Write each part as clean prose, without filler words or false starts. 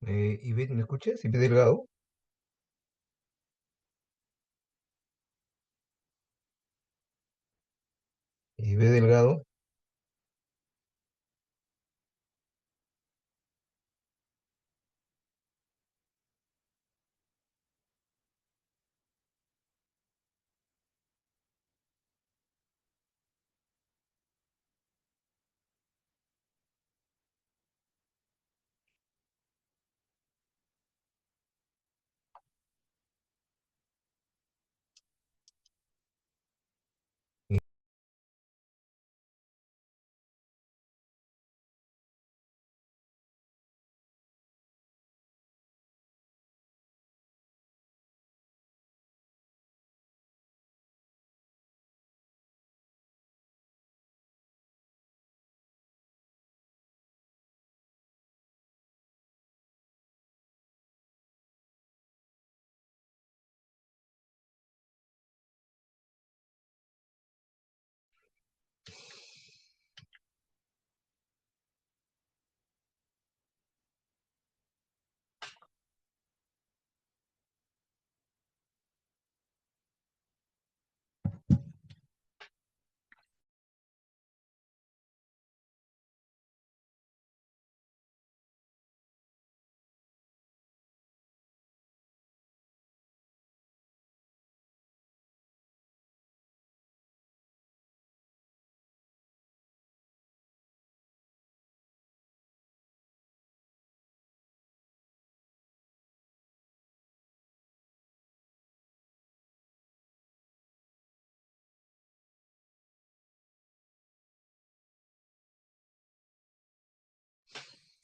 Ivette, ¿me escuchas? Ivette Delgado. Ivette Delgado.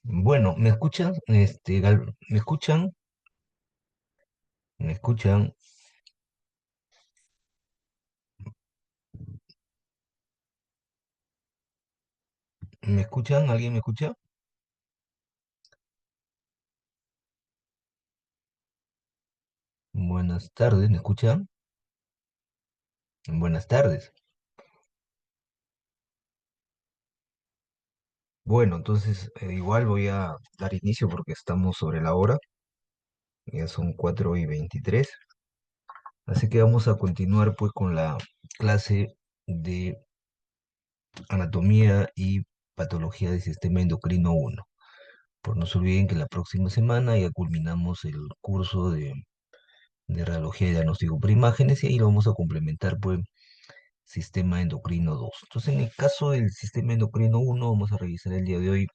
Bueno, ¿me escuchan? ¿Me escuchan? ¿Me escuchan? ¿Me escuchan? ¿Alguien me escucha? Buenas tardes, ¿me escuchan? Buenas tardes. Bueno, entonces igual voy a dar inicio porque estamos sobre la hora. Ya son 4:23. Así que vamos a continuar pues con la clase de anatomía y patología del sistema endocrino 1. Pues no se olviden que la próxima semana ya culminamos el curso de radiología y diagnóstico por imágenes y ahí lo vamos a complementar pues sistema endocrino 2. Entonces en el caso del sistema endocrino 1 vamos a revisar el día de hoy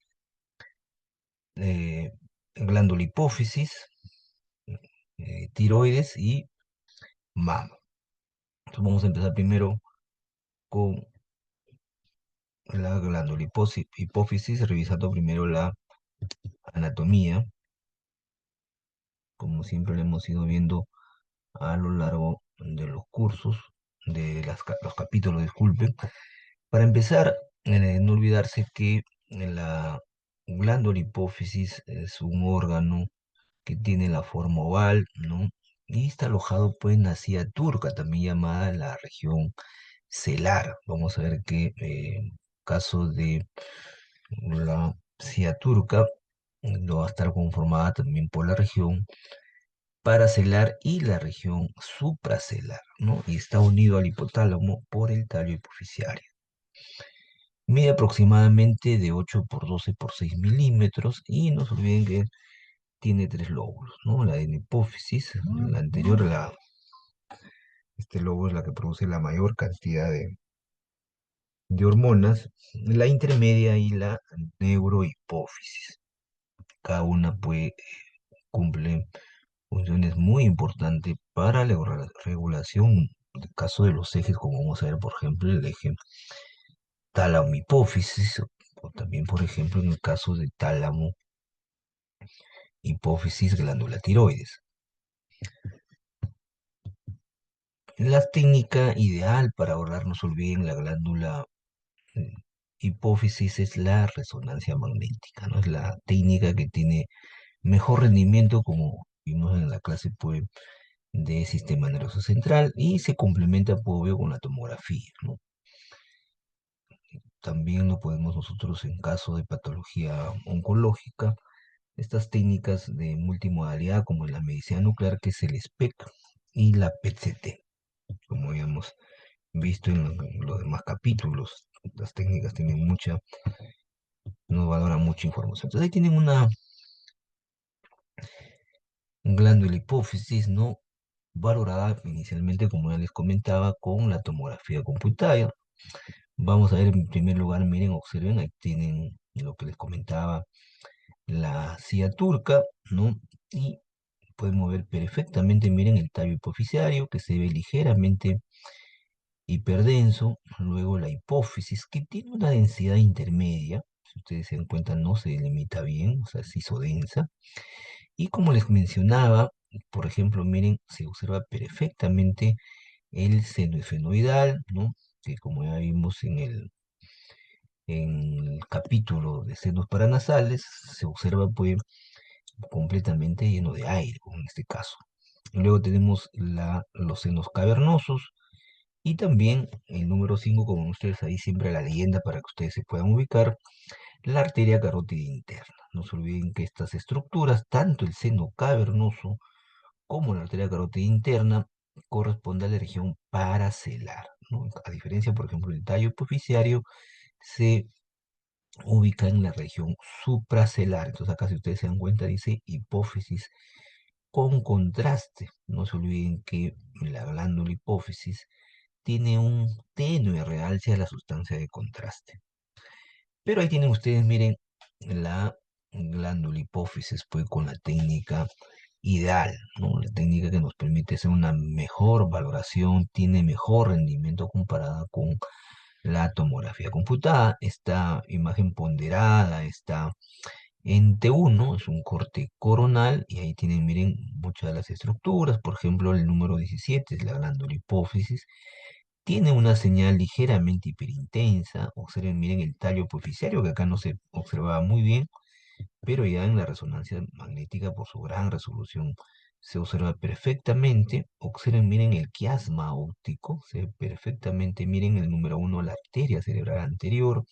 eh, glándula hipófisis, tiroides y mama. Entonces vamos a empezar primero con la glándula hipófisis, revisando primero la anatomía, como siempre lo hemos ido viendo a lo largo de los cursos, de los capítulos, disculpen. Para empezar, no olvidarse que la glándula hipófisis es un órgano que tiene la forma oval, ¿no? Y está alojado pues en la silla turca, también llamada la región celar. Vamos a ver que en caso de la silla turca, no va a estar conformada también por la región paracelar y la región supracelar, ¿no? Y está unido al hipotálamo por el tallo hipofisiario. Mide aproximadamente de 8 por 12 por 6 milímetros y no se olviden que tiene tres lóbulos, ¿no? La de la hipófisis, la anterior, este lóbulo es la que produce la mayor cantidad de hormonas, la intermedia y la neurohipófisis. Cada una cumple funciones muy importantes para la regulación, en el caso de los ejes, como vamos a ver, por ejemplo, el eje tálamo-hipófisis, o también, por ejemplo, en el caso de tálamo-hipófisis glándula tiroides. La técnica ideal para ahorrar, no se olviden, la glándula eh, hipófisis es la resonancia magnética, ¿no? Es la técnica que tiene mejor rendimiento, como vimos en la clase pues, de sistema nervioso central, y se complementa, pues, obvio, con la tomografía, ¿no? También lo podemos nosotros, en caso de patología oncológica, estas técnicas de multimodalidad como en la medicina nuclear, que es el SPEC y la PET-CT, como habíamos visto en los demás capítulos. Las técnicas tienen mucha, nos valoran mucha información. Entonces ahí tienen una glándula hipófisis, ¿no? Valorada inicialmente, como ya les comentaba, con la tomografía computada. Vamos a ver en primer lugar, miren, observen, ahí tienen lo que les comentaba, la silla turca, ¿no? Y podemos ver perfectamente, miren, el tallo hipoficiario que se ve ligeramente hiperdenso, luego la hipófisis que tiene una densidad intermedia, si ustedes se dan cuenta no se delimita bien, o sea, se hizo densa, y como les mencionaba, por ejemplo, miren, se observa perfectamente el seno esfenoidal, ¿no? Que como ya vimos en el capítulo de senos paranasales, se observa pues completamente lleno de aire, como en este caso. Luego tenemos los senos cavernosos y también el número 5, como ustedes ahí siempre la leyenda para que ustedes se puedan ubicar, la arteria carótida interna. No se olviden que estas estructuras, tanto el seno cavernoso como la arteria carótida interna, corresponde a la región paracelar, ¿no? A diferencia, por ejemplo, del tallo hipoficiario, se ubica en la región supracelar. Entonces acá, si ustedes se dan cuenta, dice hipófisis con contraste. No se olviden que la glándula hipófisis tiene un tenue realce a la sustancia de contraste. Pero ahí tienen ustedes, miren, la glándula hipófisis, pues con la técnica ideal, ¿no? La técnica que nos permite hacer una mejor valoración, tiene mejor rendimiento comparada con la tomografía computada. Esta imagen ponderada está en T1, es un corte coronal, y ahí tienen, miren, muchas de las estructuras. Por ejemplo, el número 17 es la glándula hipófisis. Tiene una señal ligeramente hiperintensa. Observen, miren el tallo hipoficiario, que acá no se observaba muy bien, pero ya en la resonancia magnética, por su gran resolución, se observa perfectamente. Observen, miren el quiasma óptico, se ve perfectamente. Miren el número 1, la arteria cerebral anterior.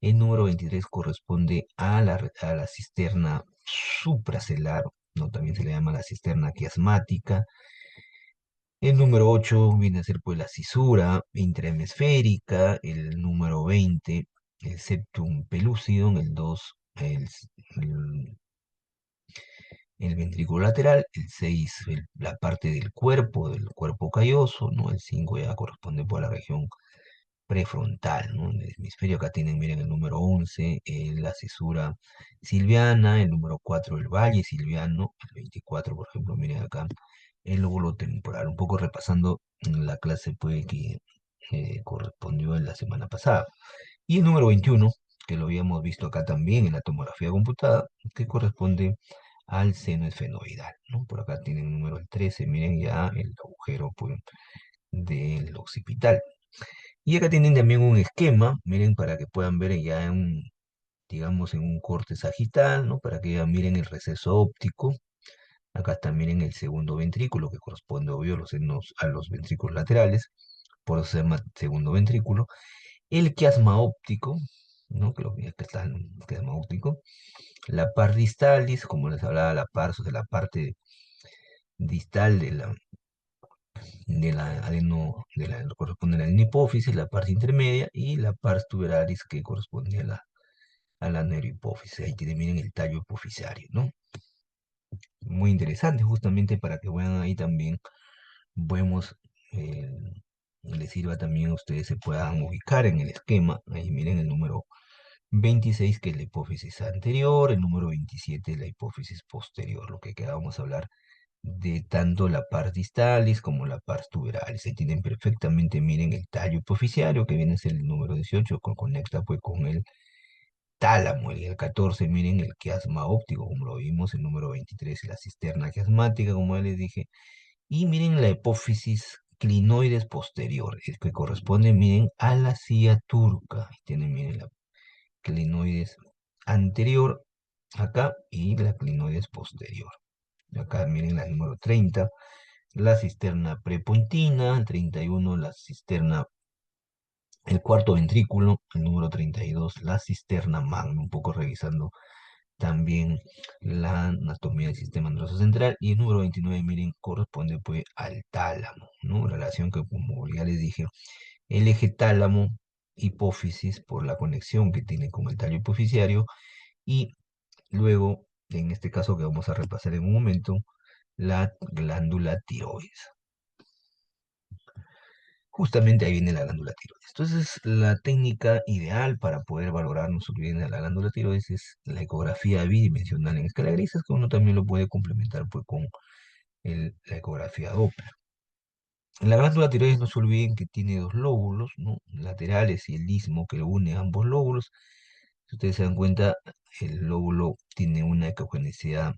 El número 23 corresponde a la cisterna supracelular, ¿no? También se le llama la cisterna quiasmática. El número 8 viene a ser pues la cisura intrahemisférica. El número 20, el septum pellucidum. El 2, el ventrículo lateral. El 6, la parte del cuerpo calloso, ¿no? El 5 ya corresponde pues a la región prefrontal, ¿no? En el hemisferio acá tienen, miren, el número 11, la cisura silviana. El número 4, el valle silviano. El 24, por ejemplo, miren acá, el lóbulo temporal. Un poco repasando la clase pues, que correspondió en la semana pasada. Y el número 21, que lo habíamos visto acá también en la tomografía computada, que corresponde al seno esfenoidal, ¿no? Por acá tienen el número 13, miren ya el agujero pues, del occipital. Y acá tienen también un esquema, miren, para que puedan ver ya digamos, en un corte sagital, ¿no? Para que ya miren el receso óptico. Acá está, miren, el segundo ventrículo, que corresponde, obvio, a los ventrículos laterales, por eso se llama segundo ventrículo. El quiasma óptico, ¿no? Que está el quiasma óptico. La par distalis, como les hablaba, la par, o sea, la parte distal corresponde a la adenohipófisis, la parte intermedia, y la pars tuberalis, que corresponde a la neurohipófisis. Ahí tienen, miren, el tallo hipoficiario, ¿no? Muy interesante, justamente para que vean ahí también, vemos, eh, les sirva también a ustedes se puedan ubicar en el esquema. Ahí miren el número 26, que es la hipófisis anterior. El número 27 es la hipófisis posterior, lo que acabamos a hablar de tanto la pars distalis como la pars tuberalis. Se tienen perfectamente, miren, el tallo hipoficiario, que viene a ser el número 18, que conecta pues con el tálamo. El 14, miren, el quiasma óptico, como lo vimos. El número 23, la cisterna quiasmática, como ya les dije. Y miren la hipófisis clinoides posterior, el que corresponde, miren, a la silla turca. Ahí tienen, miren, la clinoides anterior acá y la clinoides posterior. Acá miren la número 30, la cisterna prepontina. El 31, la cisterna, el cuarto ventrículo. El número 32, la cisterna magna. Un poco revisando también la anatomía del sistema nervioso central. Y el número 29, miren, corresponde pues al tálamo, ¿no? Relación que, como ya les dije, el eje tálamo, hipófisis, por la conexión que tiene con el tallo hipoficiario, y luego, en este caso que vamos a repasar en un momento, la glándula tiroides. Justamente ahí viene la glándula tiroides. Entonces, la técnica ideal para poder valorar nuestro bien de la glándula tiroides es la ecografía bidimensional en escala gris, que uno también lo puede complementar pues, con la ecografía Doppler. La glándula tiroides, no se olviden que tiene dos lóbulos, ¿no? Laterales, y el istmo que une ambos lóbulos. Si ustedes se dan cuenta, el lóbulo tiene una ecogenicidad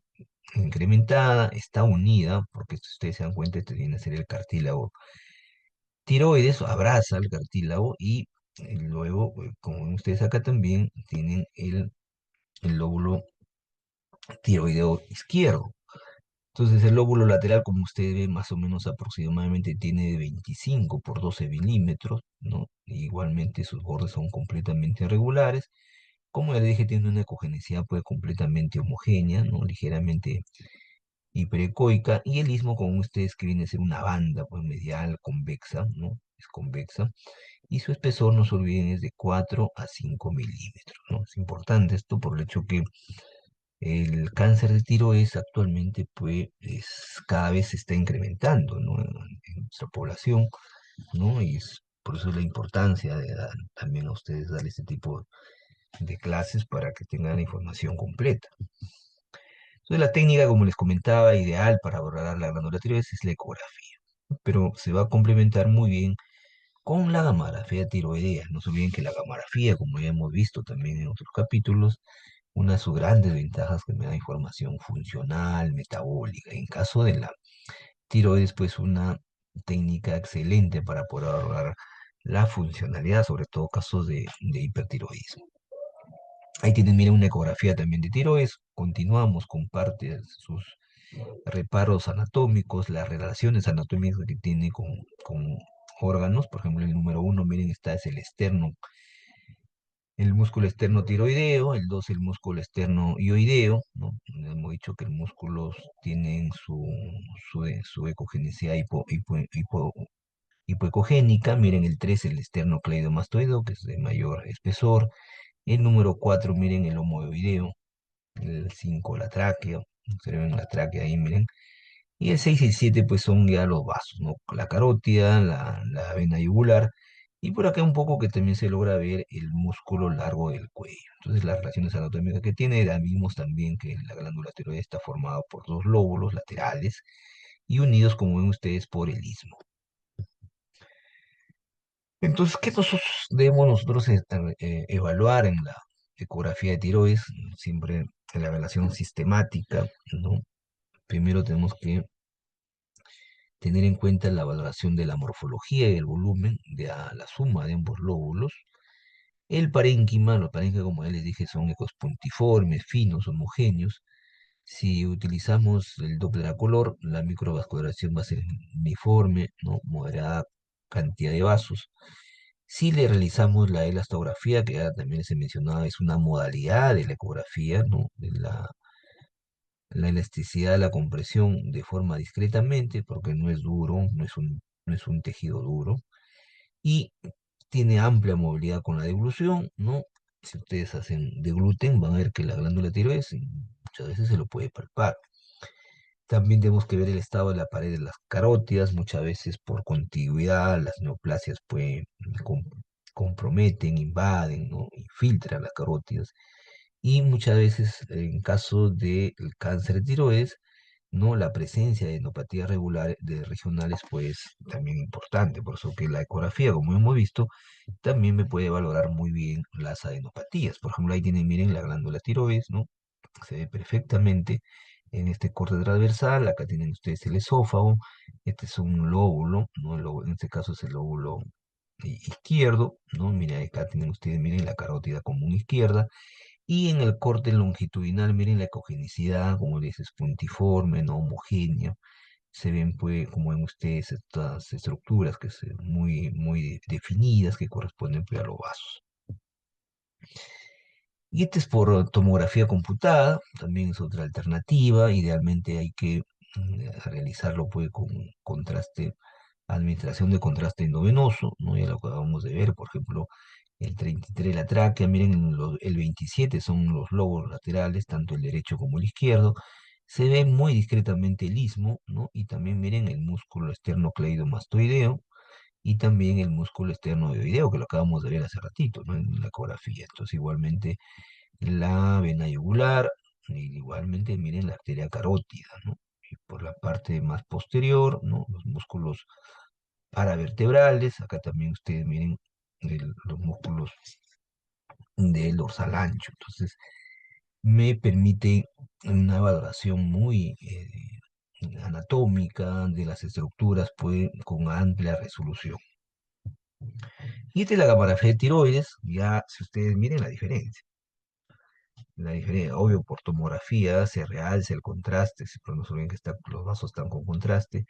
incrementada, está unida, porque si ustedes se dan cuenta, este viene a ser el cartílago tiroides, abraza el cartílago, y luego, como ven ustedes acá también, tienen el lóbulo tiroideo izquierdo. Entonces el lóbulo lateral, como ustedes ven, más o menos aproximadamente tiene de 25 por 12 milímetros, ¿no? Igualmente sus bordes son completamente irregulares. Como ya les dije, tiene una ecogenicidad pues completamente homogénea, ¿no? Ligeramente hiperecoica, y el istmo, como ustedes, que viene a ser una banda pues medial convexa, ¿no? Es convexa, y su espesor, no se olviden, es de 4 a 5 milímetros, ¿no? Es importante esto por el hecho que el cáncer de tiroides actualmente pues cada vez se está incrementando, ¿no? En nuestra población, ¿no? Y es por eso la importancia de también a ustedes dar este tipo de clases para que tengan la información completa. Entonces la técnica, como les comentaba, ideal para abordar la glándula tiroides es la ecografía, pero se va a complementar muy bien con la gamografía tiroidea. No se olviden que la gamografía, como ya hemos visto también en otros capítulos, una de sus grandes ventajas es que me da información funcional, metabólica. En caso de la tiroides, pues una técnica excelente para poder abordar la funcionalidad, sobre todo casos de hipertiroidismo. Ahí tienen, miren, una ecografía también de tiroides. Continuamos con parte de sus reparos anatómicos, las relaciones anatómicas que tiene con órganos. Por ejemplo, el número uno, miren, está es el externo, el músculo externo tiroideo, el dos, el músculo externo ioideo, ¿no? Hemos dicho que los músculos tienen su ecogenicidad hipoecogénica. Miren, el 3, el esternocleidomastoideo, que es de mayor espesor. El número 4, miren, el homoideo. El 5, la tráquea. Observen la tráquea ahí, miren. Y el 6 y el 7 pues son ya los vasos, ¿no? La carótida, la vena yugular, y por acá un poco que también se logra ver el músculo largo del cuello. Entonces las relaciones anatómicas que tiene, ya vimos también que la glándula tiroides está formada por dos lóbulos laterales y unidos, como ven ustedes, por el istmo. Entonces, ¿qué debemos nosotros evaluar en la ecografía de tiroides? Siempre en la evaluación sistemática, ¿no? Primero tenemos que tener en cuenta la valoración de la morfología y el volumen de la suma de ambos lóbulos. El parénquima, los parénquimas, como ya les dije, son ecos puntiformes, finos, homogéneos. Si utilizamos el Doppler a color, la microvascularización va a ser uniforme, ¿no? Moderada cantidad de vasos. Si le realizamos la elastografía, que ya también se mencionaba, es una modalidad de la ecografía, ¿no? De la elasticidad de la compresión de forma discretamente, porque no es duro, no es un tejido duro, y tiene amplia movilidad con la deglución, ¿no? Si ustedes hacen degluten, van a ver que la glándula tiroides muchas veces se lo puede palpar. También tenemos que ver el estado de la pared de las carótidas. Muchas veces por contigüidad las neoplasias com- comprometen, invaden, ¿no? Infiltran las carótidas. Y muchas veces, en caso del cáncer de tiroides, ¿no? La presencia de enopatías regulares, de regionales, pues también importante. Por eso que la ecografía, como hemos visto, también me puede valorar muy bien las adenopatías. Por ejemplo, ahí tienen, miren, la glándula tiroides, ¿no? Se ve perfectamente en este corte transversal. Acá tienen ustedes el esófago. Este es un lóbulo, ¿no? En este caso es el lóbulo izquierdo, ¿no? Miren, acá tienen ustedes, miren, la carótida común izquierda. Y en el corte longitudinal, miren la ecogenicidad, como les es puntiforme, no homogénea. Se ven, pues, como ven ustedes, estas estructuras que son muy, muy definidas, que corresponden, pues, a los vasos. Y este es por tomografía computada, también es otra alternativa. Idealmente hay que realizarlo pues con contraste, administración de contraste endovenoso, ¿no? Ya lo acabamos de ver, por ejemplo, el 33 la tráquea, miren, el 27 son los lóbulos laterales, tanto el derecho como el izquierdo. Se ve muy discretamente el istmo, ¿no? Y también miren el músculo esternocleidomastoideo y también el músculo esternoideo, que lo acabamos de ver hace ratito, ¿no? En la ecografía. Entonces, igualmente la vena yugular, y igualmente miren la arteria carótida, ¿no? Y por la parte más posterior, ¿no? Los músculos paravertebrales, acá también ustedes miren los músculos del dorsal ancho. Entonces, me permite una valoración muy anatómica de las estructuras, pues, con amplia resolución. Y esta es la gamografía de tiroides, ya si ustedes miren la diferencia. La diferencia, obvio, por tomografía se realza el contraste, pero no se olviden que los vasos están con contraste,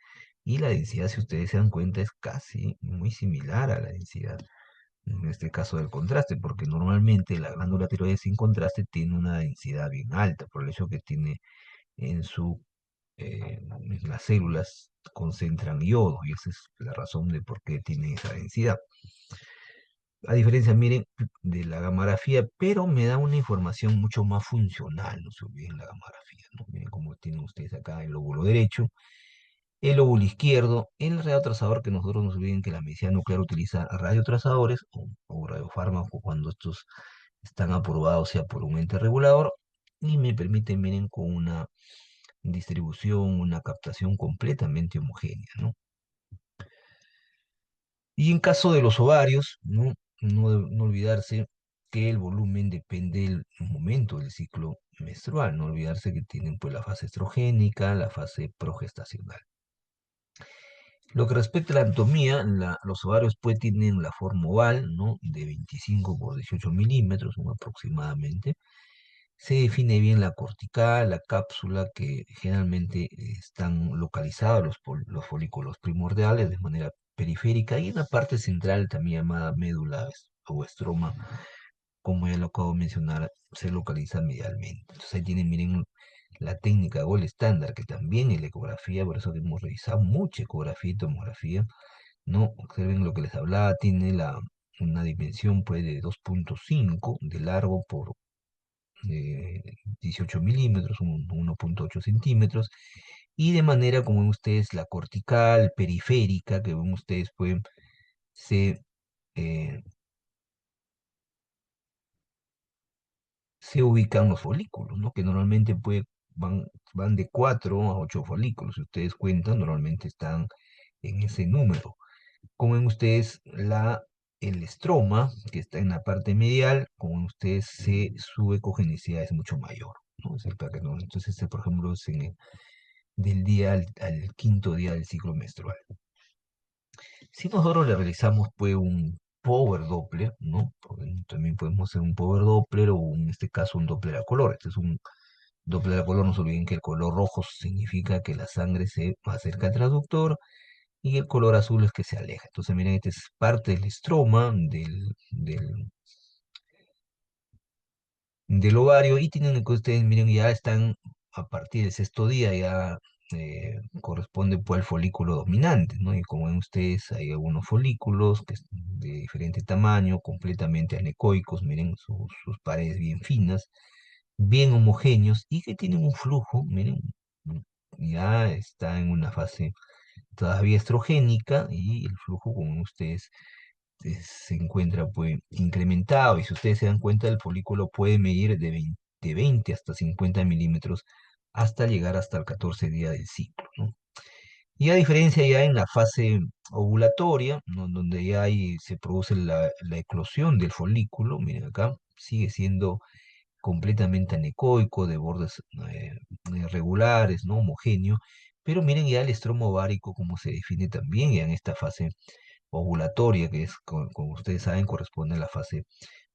y la densidad, si ustedes se dan cuenta, es casi muy similar a la densidad, en este caso del contraste, porque normalmente la glándula tiroides sin contraste tiene una densidad bien alta, por el hecho que tiene en en las células concentran yodo, y esa es la razón de por qué tiene esa densidad. A diferencia, miren, de la gamografía, pero me da una información mucho más funcional, no se olviden la gamografía, ¿no? Miren cómo tienen ustedes acá el lóbulo derecho, el lóbulo izquierdo, el radiotrazador, que nosotros no se olviden que la medicina nuclear utiliza radiotrazadores o radiofármacos cuando estos están aprobados sea por un ente regulador, y me permite, miren, con una distribución, una captación completamente homogénea, ¿no? Y en caso de los ovarios, no olvidarse que el volumen depende del momento del ciclo menstrual, no olvidarse que tienen pues la fase estrogénica, la fase progestacional. Lo que respecta a la anatomía, los ovarios pues tienen la forma oval, ¿no? De 25 por 18 milímetros, aproximadamente. Se define bien la cortical, la cápsula, que generalmente están localizados los folículos primordiales de manera periférica, y en la parte central, también llamada médula o estroma, como ya lo acabo de mencionar, se localiza medialmente. Entonces ahí tienen, miren, la técnica gold estándar, que también es la ecografía, por eso que hemos revisado mucha ecografía y tomografía, ¿no? Observen lo que les hablaba, tiene una dimensión pues de 2,5 de largo por 18 milímetros, 1,8 centímetros, y de manera como ven ustedes la cortical, periférica, que ven ustedes pues se, eh, se ubican los folículos, ¿no? Que normalmente pues van de 4 a 8 folículos, si ustedes cuentan, normalmente están en ese número. Como ven ustedes, el estroma, que está en la parte medial, como ven ustedes, su ecogenicidad es mucho mayor, ¿no? Entonces, este, por ejemplo, es del día al quinto día del ciclo menstrual. Si nosotros le realizamos pues un power Doppler, ¿no? Porque también podemos hacer un power Doppler o en este caso un Doppler a color. Este es un Doppler a color, no se olviden que el color rojo significa que la sangre se acerca al transductor y el color azul es que se aleja. Entonces, miren, este es parte del estroma del ovario, y tienen que ustedes, miren, ya están a partir del sexto día, ya corresponde pues al folículo dominante, ¿no? Y como ven ustedes, hay algunos folículos que de diferente tamaño, completamente anecoicos, miren, sus paredes bien finas, bien homogéneos, y que tienen un flujo, miren, ya está en una fase todavía estrogénica, y el flujo, como ustedes se encuentra pues incrementado, y si ustedes se dan cuenta, el folículo puede medir de 20 hasta 50 milímetros hasta llegar hasta el 14 día del ciclo, ¿no? Y a diferencia ya en la fase ovulatoria, ¿no? Donde ya se produce la eclosión del folículo, miren acá, sigue siendo completamente anecoico, de bordes regulares, ¿no? Homogéneo, pero miren ya el estroma ovárico como se define también ya en esta fase ovulatoria, que es, como ustedes saben, corresponde a la fase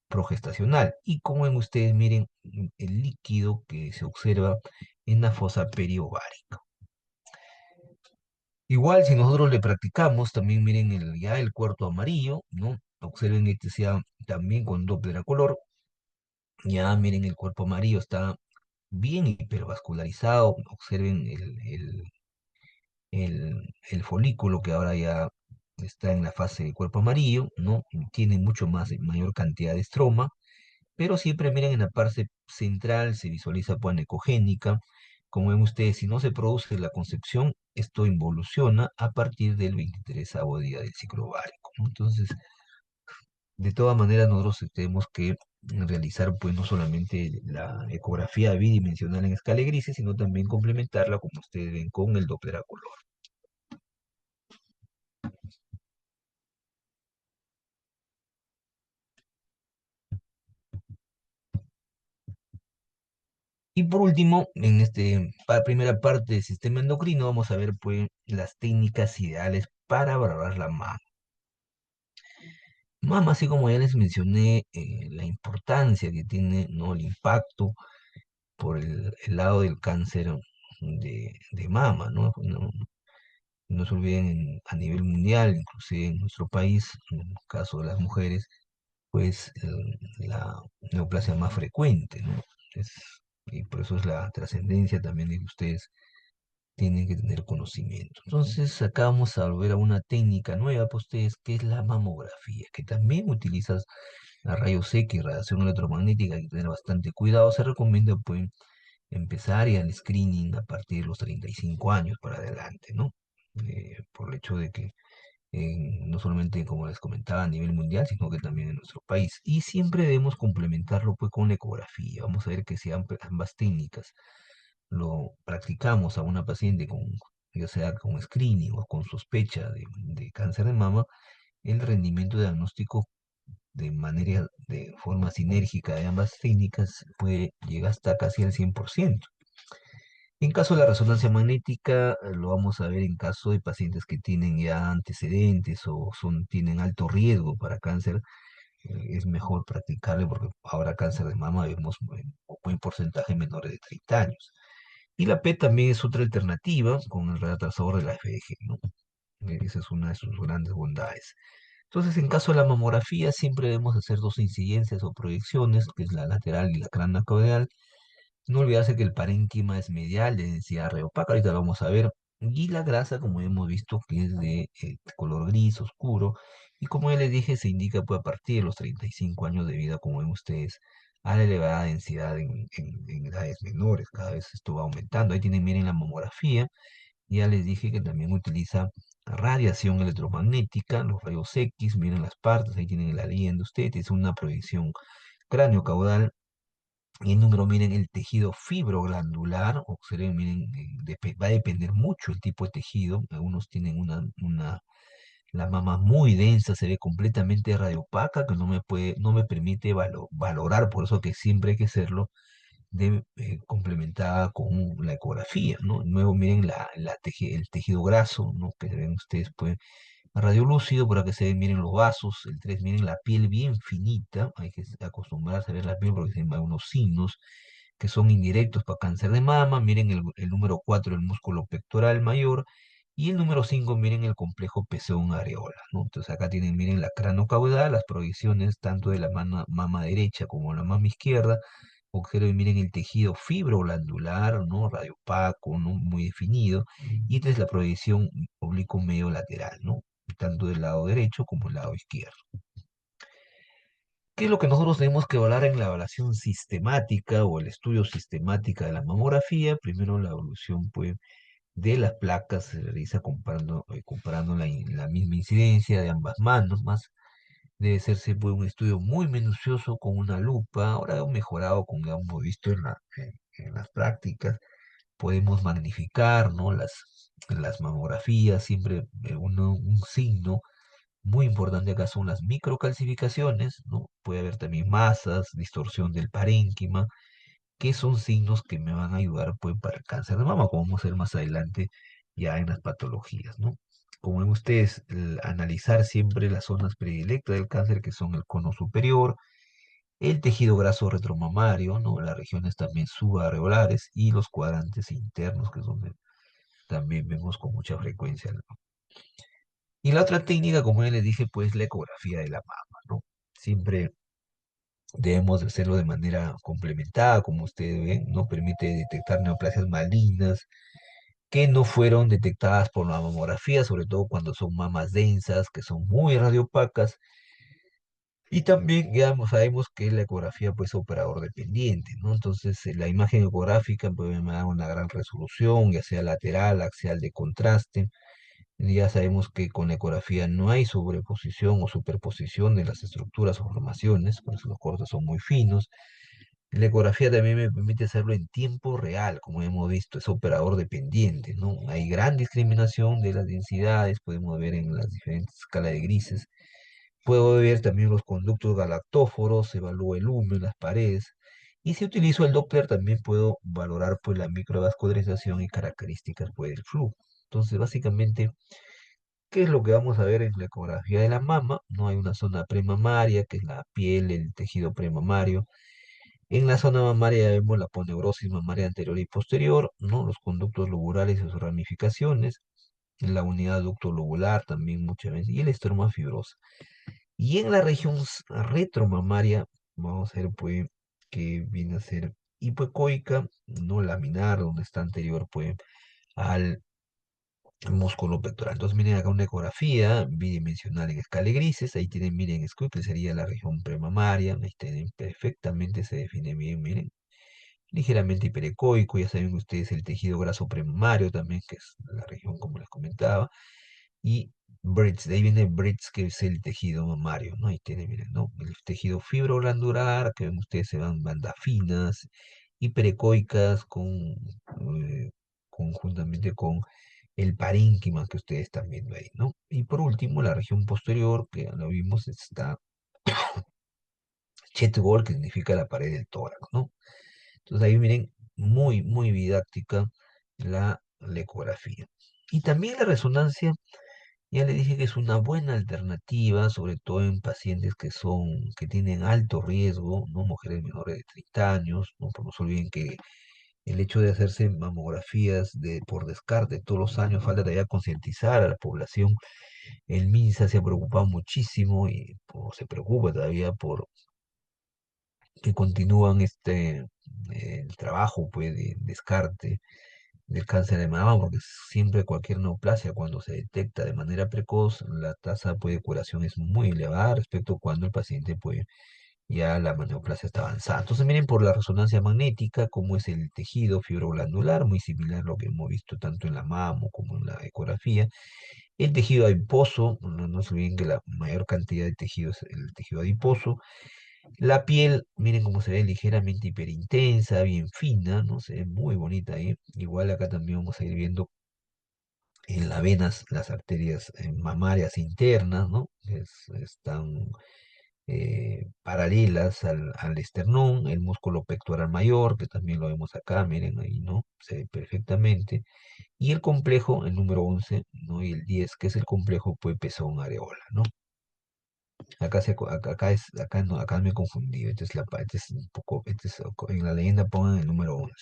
progestacional. Y como ven ustedes, miren el líquido que se observa en la fosa periovárica. Igual, si nosotros le practicamos, también miren ya el cuarto amarillo, ¿no? Observen este sea también con Doppler a color, Ya miren, el cuerpo amarillo está bien hipervascularizado. Observen el folículo que ahora ya está en la fase del cuerpo amarillo, ¿no? Tiene mucho más, mayor cantidad de estroma, pero siempre miren en la parte central se visualiza panecogénica. Como ven ustedes, si no se produce la concepción, esto involuciona a partir del 23º día del ciclo ovárico, ¿no? Entonces, de todas maneras, nosotros tenemos que realizar, pues, no solamente la ecografía bidimensional en escala de grises, sino también complementarla, como ustedes ven, con el Doppler a color. Y por último, en primera parte del sistema endocrino, vamos a ver, pues, las técnicas ideales para valorar la mama. Mama, así como ya les mencioné, la importancia que tiene, ¿no? El impacto por el lado del cáncer de mama, ¿no? No se olviden, a nivel mundial, inclusive en nuestro país, en el caso de las mujeres, pues la neoplasia más frecuente, ¿no? Es, y por eso es la trascendencia también de que ustedes tienen que tener conocimiento. Entonces, acá vamos a volver a una técnica nueva para ustedes, que es la mamografía, que también utilizas a rayos X y radiación electromagnética. Hay que tener bastante cuidado. Se recomienda, pues, empezar y al screening a partir de los 35 años para adelante, ¿no? Por el hecho de que no solamente, como les comentaba, a nivel mundial, sino que también en nuestro país. Y siempre debemos complementarlo, pues, con la ecografía. Vamos a ver que si ambas técnicas lo practicamos a una paciente con, ya sea con screening o con sospecha de cáncer de mama, el rendimiento diagnóstico de forma sinérgica de ambas técnicas puede llegar hasta casi al 100%. En caso de la resonancia magnética, lo vamos a ver en caso de pacientes que tienen ya antecedentes o tienen alto riesgo para cáncer. Es mejor practicarle porque ahora cáncer de mama vemos un buen porcentaje menores de 30 años. Y la PET también es otra alternativa con el retrasador de la FDG, ¿no? Esa es una de sus grandes bondades. Entonces, en caso de la mamografía, siempre debemos hacer dos incidencias o proyecciones, que es la lateral y la craneocaudal. No olvidarse que el parénquima es medial, de densidad reopaca, ahorita lo vamos a ver. Y la grasa, como hemos visto, que es de color gris oscuro. Y como ya les dije, se indica, pues, a partir de los 35 años de vida, como ven ustedes, a la elevada densidad en edades menores. Cada vez esto va aumentando. Ahí tienen, miren, la mamografía. Ya les dije que también utiliza radiación electromagnética, los rayos X. Miren las partes, ahí tienen la leyenda ustedes. Es una proyección cráneo-caudal. Y el número, miren, el tejido fibroglandular. Observen, miren, va a depender mucho el tipo de tejido. Algunos tienen la mama muy densa, se ve completamente radiopaca, que no me permite valorar, por eso que siempre hay que hacerlo complementada con la ecografía, ¿no? Luego miren el tejido graso, ¿no? Que ven ustedes, pues, radiolúcido, para que se ven, miren los vasos. El 3, miren la piel bien finita. Hay que acostumbrarse a ver la piel porque se ven algunos signos que son indirectos para cáncer de mama. Miren el número 4, el músculo pectoral mayor. Y el número 5, miren el complejo pezón-areola, ¿no? Entonces acá tienen, miren, la cranocaudal, las proyecciones tanto de la mama derecha como la mama izquierda. Observen, miren el tejido fibroglandular, ¿no? Radiopaco, ¿no? Muy definido. Y esta es la proyección oblicuo medio lateral, ¿no? Tanto del lado derecho como del lado izquierdo. ¿Qué es lo que nosotros tenemos que evaluar en la evaluación sistemática o el estudio sistemática de la mamografía? Primero, la evolución, pues, de las placas se realiza comparando la misma incidencia de ambas manos. Más debe hacerse, pues, un estudio muy minucioso con una lupa. Ahora hemos mejorado, como ya hemos visto en las prácticas. Podemos magnificar, ¿no? Las mamografías. Siempre un signo muy importante acá son las microcalcificaciones, ¿no? Puede haber también masas, distorsión del parénquima, que son signos que me van a ayudar, pues, para el cáncer de mama, como vamos a ver más adelante ya en las patologías, ¿no? Como ven ustedes, analizar siempre las zonas predilectas del cáncer, que son el cono superior, el tejido graso retromamario, ¿no? Las regiones también subarrebolares y los cuadrantes internos, que es donde también vemos con mucha frecuencia, ¿no? Y la otra técnica, como ya les dije, pues la ecografía de la mama, ¿no? Siempre Debemos de hacerlo de manera complementada, como ustedes ven, no permite detectar neoplasias malignas que no fueron detectadas por la mamografía, sobre todo cuando son mamas densas, que son muy radiopacas. Y también ya sabemos que la ecografía pues es operador dependiente, ¿no? Entonces la imagen ecográfica puede dar una gran resolución, ya sea lateral, axial de contraste. Ya sabemos que con la ecografía no hay sobreposición o superposición de las estructuras o formaciones, por eso los cortes son muy finos. La ecografía también me permite hacerlo en tiempo real, como hemos visto, es operador dependiente, ¿no? Hay gran discriminación de las densidades, podemos ver en las diferentes escalas de grises. Puedo ver también los conductos galactóforos, evalúo el humo en las paredes. Y si utilizo el Doppler también puedo valorar pues la microvascularización y características pues del flujo. Entonces básicamente, ¿qué es lo que vamos a ver en la ecografía de la mama? No hay una zona premamaria, que es la piel, el tejido premamario. En la zona mamaria vemos la poneurosis mamaria anterior y posterior, ¿no? Los conductos lobulares y sus ramificaciones. En la unidad ducto lobular también muchas veces. Y el estroma fibrosa. Y en la región retromamaria, vamos a ver pues que viene a ser hipoecoica, no laminar, donde está anterior pues al músculo pectoral. Entonces miren acá una ecografía bidimensional en escala de grises, ahí tienen, miren, esto que sería la región premamaria, ahí tienen perfectamente, se define bien, miren, ligeramente hiperecoico, ya saben ustedes el tejido graso premamario también, que es la región como les comentaba, y Bridge, de ahí viene Bridge, que es el tejido mamario, ¿no? Ahí tiene, miren, ¿no? El tejido fibroglandular, que ven ustedes, se van bandas finas, hiperecoicas, conjuntamente con el parénquima que ustedes están viendo ahí, ¿no? Y por último, la región posterior, que ya lo vimos, está Chetwall, que significa la pared del tórax, ¿no? Entonces ahí miren, muy, muy didáctica la ecografía. Y también la resonancia. Ya le dije que es una buena alternativa, sobre todo en pacientes que tienen alto riesgo, ¿no? Mujeres menores de 30 años, ¿no? Pero no se olviden que el hecho de hacerse mamografías por descarte todos los años, falta todavía concientizar a la población. El MINSA se ha preocupado muchísimo y se preocupa todavía por que continúan el trabajo pues, de descarte del cáncer de mama, porque siempre cualquier neoplasia, cuando se detecta de manera precoz, la tasa pues, de curación es muy elevada respecto a cuando el paciente pues, ya la neoplasia está avanzada. Entonces miren por la resonancia magnética cómo es el tejido fibroglandular, muy similar a lo que hemos visto tanto en la mamo como en la ecografía. El tejido adiposo, no se olviden que la mayor cantidad de tejido es el tejido adiposo. La piel, miren cómo se ve ligeramente hiperintensa, bien fina, ¿no? Se ve muy bonita ahí. Igual acá también vamos a ir viendo en las venas las arterias mamarias internas, ¿no? Están paralelas al esternón, el músculo pectoral mayor, que también lo vemos acá, miren ahí, ¿no? Se ve perfectamente. Y el complejo, el número 11, ¿no? Y el 10, que es el complejo pues, pezón areola, ¿no? Acá no, acá me he confundido. Este es un poco, en la leyenda pongan el número 11.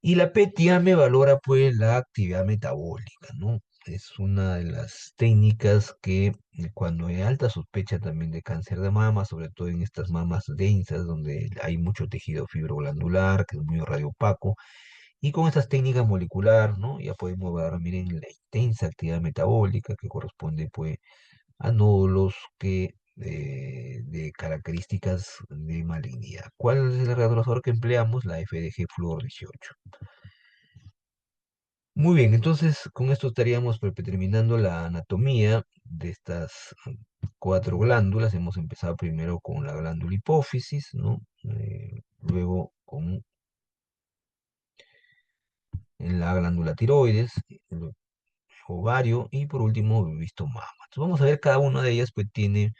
Y la PET-A me valora pues la actividad metabólica, ¿no? Es una de las técnicas que cuando hay alta sospecha también de cáncer de mama, sobre todo en estas mamas densas donde hay mucho tejido fibroglandular, que es muy radiopaco, y con estas técnicas molecular, ¿no? Ya podemos ver, miren, la intensa actividad metabólica que corresponde pues a nódulos de características de malignidad. ¿Cuál es el radiorazor que empleamos? La FDG Fluor 18. Muy bien, entonces con esto estaríamos terminando la anatomía de estas cuatro glándulas. Hemos empezado primero con la glándula hipófisis, ¿no? Luego con la glándula tiroides, el ovario y por último visto mama. Entonces vamos a ver cada una de ellas pues tiene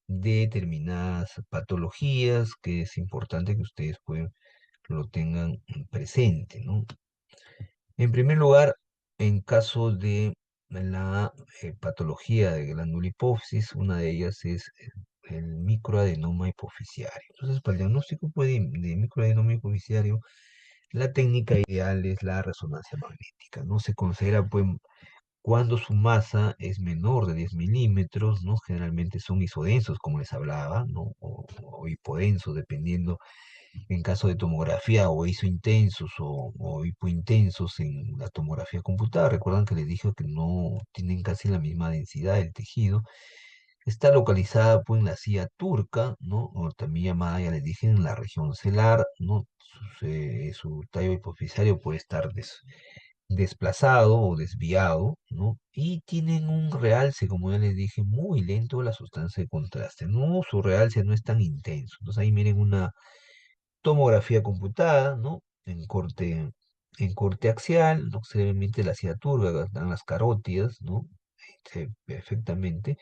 determinadas patologías que es importante que ustedes pues lo tengan presente, ¿no? En primer lugar, en caso de la patología de glándula hipófisis, una de ellas es el microadenoma hipofisiario. Entonces, para el diagnóstico pues, de microadenoma hipofisiario, la técnica ideal es la resonancia magnética. No se considera pues Cuando su masa es menor de 10 milímetros, ¿no? Generalmente son isodensos, como les hablaba, ¿no? O hipodensos, dependiendo en caso de tomografía, o isointensos o hipointensos en la tomografía computada. Recuerdan que les dije que no tienen casi la misma densidad del tejido. Está localizada pues en la silla turca, ¿no? O también llamada, ya les dije, en la región celar, ¿no? Su tallo hipofisario puede estar desplazado o desviado, ¿no? Y tienen un realce, como ya les dije, muy lento la sustancia de contraste, ¿no? Su realce no es tan intenso. Entonces ahí miren una tomografía computada, ¿no? En corte axial, ¿no? Se emite la silla turca, dan las carótidas, ¿no? Perfectamente.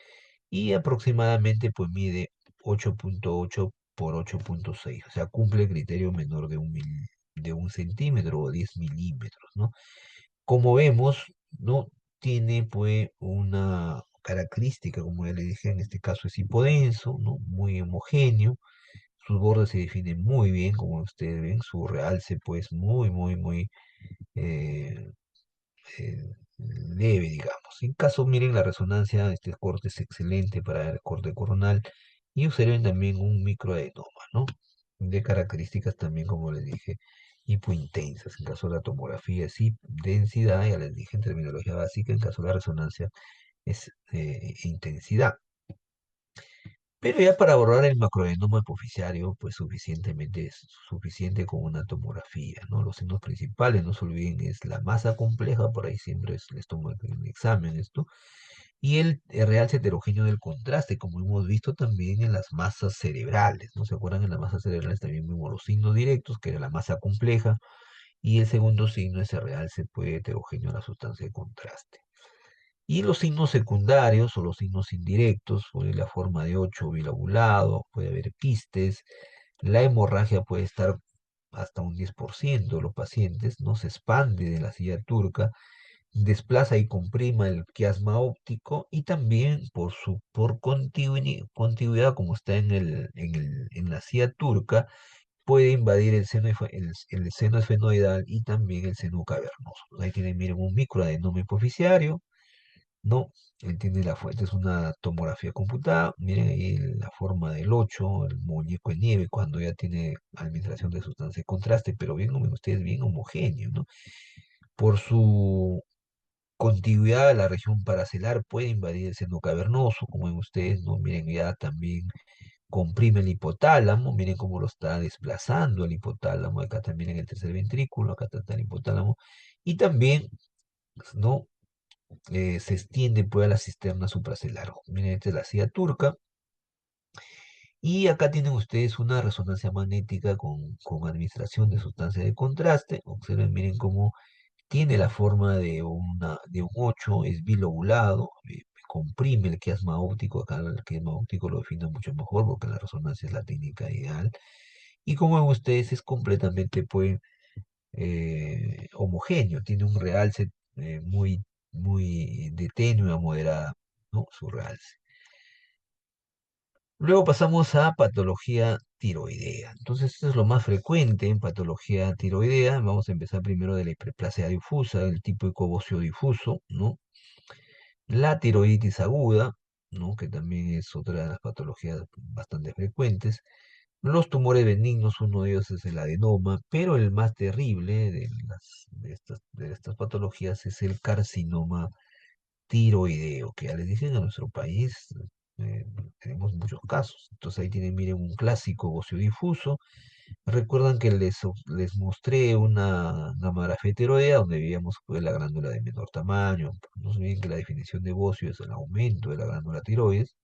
Y aproximadamente pues mide 8.8 por 8.6, o sea, cumple el criterio menor de un centímetro o 10 milímetros, ¿no? Como vemos, ¿no? Tiene pues una característica, como ya le dije, en este caso es hipodenso, ¿no? Muy homogéneo, sus bordes se definen muy bien, como ustedes ven, su realce pues muy, muy, muy eh, eh, leve, digamos. En caso, miren la resonancia, este corte es excelente para el corte coronal y observen también un microadenoma, ¿no? De características también, como les dije, hipointensas. En caso de la tomografía, sí, densidad, ya les dije en terminología básica, en caso de la resonancia es intensidad. Pero ya para abordar el macroadenoma hipoficiario, pues suficientemente es suficiente con una tomografía, ¿no? Los signos principales, no se olviden, es la masa compleja, por ahí siempre les tomo en examen esto, y el realce heterogéneo del contraste, como hemos visto también en las masas cerebrales, ¿no? ¿Se acuerdan? En las masas cerebrales también vimos los signos directos, que era la masa compleja, y el segundo signo es el realce pues, heterogéneo de la sustancia de contraste. Y los signos secundarios o los signos indirectos, puede la forma de 8 bilobulado, puede haber quistes, la hemorragia puede estar hasta un 10% de los pacientes, no se expande de la silla turca, desplaza y comprima el quiasma óptico y también por contigüidad, como está en la silla turca, puede invadir el seno esfenoidal y también el seno cavernoso. Ahí tienen, miren, un microadenoma hipoficiario, no, entiende la fuente, es una tomografía computada. Miren ahí la forma del 8, el muñeco de nieve, cuando ya tiene administración de sustancia de contraste, pero bien, como ustedes, bien homogéneo, ¿no? Por su contigüidad a la región paracelar puede invadir el seno cavernoso, como ven ustedes, ¿no? Miren, ya también comprime el hipotálamo, miren cómo lo está desplazando el hipotálamo, acá también en el tercer ventrículo, acá está el hipotálamo, y también, ¿no? Se extiende pues a la cisterna supracelar. Miren, esta es la silla turca. Y acá tienen ustedes una resonancia magnética con administración de sustancia de contraste. Observen, miren cómo tiene la forma de un 8, es bilobulado, comprime el quiasma óptico. Acá el quiasma óptico lo define mucho mejor porque la resonancia es la técnica ideal. Y como ven ustedes, es completamente pues, homogéneo, tiene un realce muy, muy de tenue a moderada, ¿no? Su realce. Luego pasamos a patología tiroidea. Entonces, esto es lo más frecuente en patología tiroidea. Vamos a empezar primero de la hiperplasia difusa, el tipo ecoboccio difuso, ¿no? La tiroiditis aguda, ¿no? Que también es otra de las patologías bastante frecuentes. Los tumores benignos, uno de ellos es el adenoma, pero el más terrible de estas patologías es el carcinoma tiroideo, que ya les dicen, en nuestro país eh, tenemos muchos casos. Entonces ahí tienen, miren, un clásico bocio difuso. Recuerdan que les mostré una gamografía tiroidea donde veíamos pues, la glándula de menor tamaño. No se olviden que la definición de bocio es el aumento de la glándula tiroides.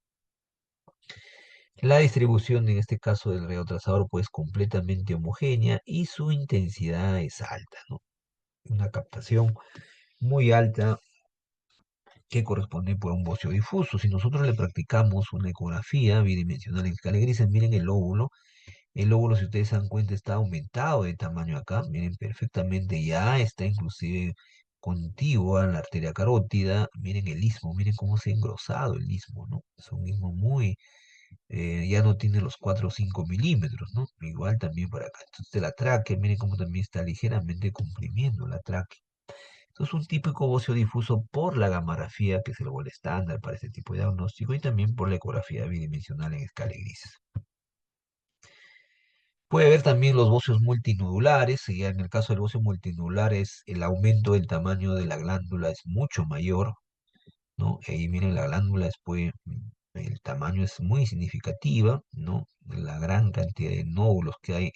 La distribución, en este caso del radiotrazador, pues completamente homogénea y su intensidad es alta, ¿no? Una captación muy alta que corresponde por un bocio difuso. Si nosotros le practicamos una ecografía bidimensional en escala gris, miren el lóbulo, si ustedes se dan cuenta, está aumentado de tamaño acá, miren perfectamente, ya está inclusive contigua a la arteria carótida, miren el istmo, miren cómo se ha engrosado el istmo, ¿no? Es un istmo muy, ya no tiene los 4 o 5 milímetros, ¿no? Igual también por acá. Entonces la tráquea, miren cómo también está ligeramente comprimiendo la tráquea. Esto es un típico bocio difuso por la gamografía, que es el gol estándar para este tipo de diagnóstico, y también por la ecografía bidimensional en escala de grises. Puede haber también los bocios multinodulares, y ya en el caso del bocio multinodular es el aumento del tamaño de la glándula es mucho mayor, ¿no? Y miren, la glándula después, el tamaño es muy significativa, ¿no? La gran cantidad de nódulos que hay,